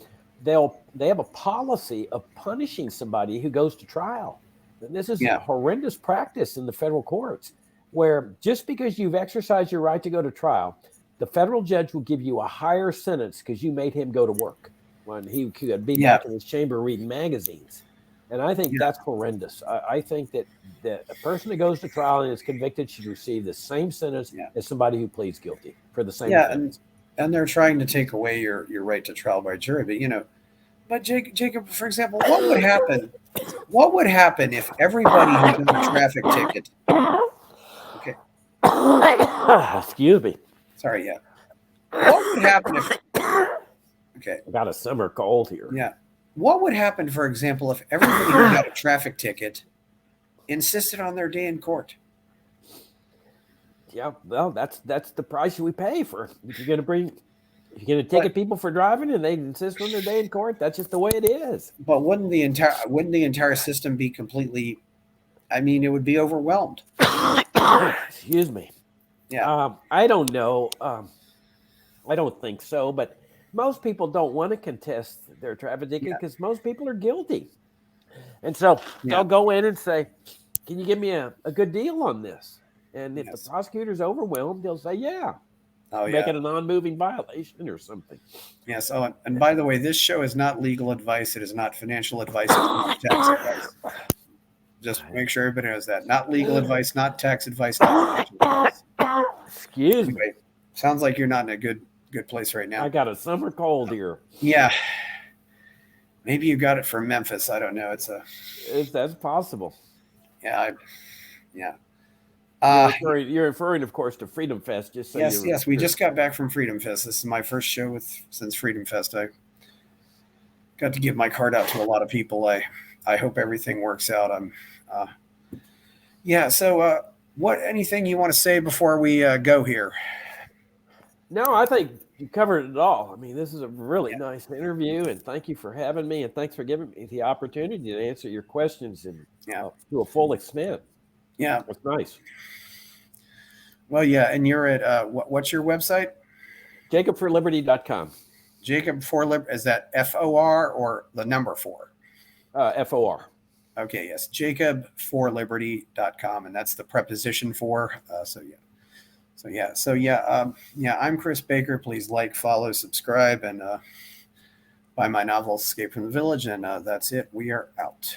they have a policy of punishing somebody who goes to trial. And this is a horrendous practice in the federal courts, where just because you've exercised your right to go to trial, the federal judge will give you a higher sentence because you made him go to work when he could be back in his chamber reading magazines. And I think that's horrendous. I think that a person that goes to trial and is convicted should receive the same sentence as somebody who pleads guilty for the same offense. And they're trying to take away your right to trial by jury. But Jacob, for example, what would happen? What would happen if everybody who got a traffic ticket? Okay. Excuse me. Sorry. What would happen if? Okay. I got a summer cold here. Yeah. What would happen, for example, if everybody who got a traffic ticket insisted on their day in court? Yeah, well, that's the price we pay for. If you're going to ticket people for driving and they insist on their day in court, that's just the way it is. But wouldn't the entire system be completely? I mean, it would be overwhelmed. Excuse me. Yeah. I don't know. I don't think so, but most people don't want to contest their traffic ticket because most people are guilty. And so they'll go in and say, can you give me a good deal on this? And if the prosecutor's overwhelmed, they'll say, make it a non-moving violation or something. Yes. Oh, and by the way, this show is not legal advice. It is not financial advice. It's not tax advice. Just make sure everybody knows that. Not legal advice, not tax advice, not financial advice. Excuse me. Sounds like you're not in a good place right now. I got a summer cold here. Yeah. Maybe you got it from Memphis. I don't know. That's possible. Yeah. You're referring, of course, to Freedom Fest. Just so yes. We just got back from Freedom Fest. This is my first show since Freedom Fest. I got to give my card out to a lot of people. I hope everything works out. So Anything you want to say before we go here? No, I think you covered it all. I mean, this is a really nice interview, and thank you for having me, and thanks for giving me the opportunity to answer your questions to a full extent. Yeah. It's nice. Well, yeah, and you're at what's your website? JacobForLiberty.com. Jacob for Liberty, is that FOR or the number 4? FOR. Okay, yes, JacobForLiberty.com, and that's the preposition for. I'm Chris Baker. Please like, follow, subscribe, and buy my novel Escape from the Village. And that's it. We are out.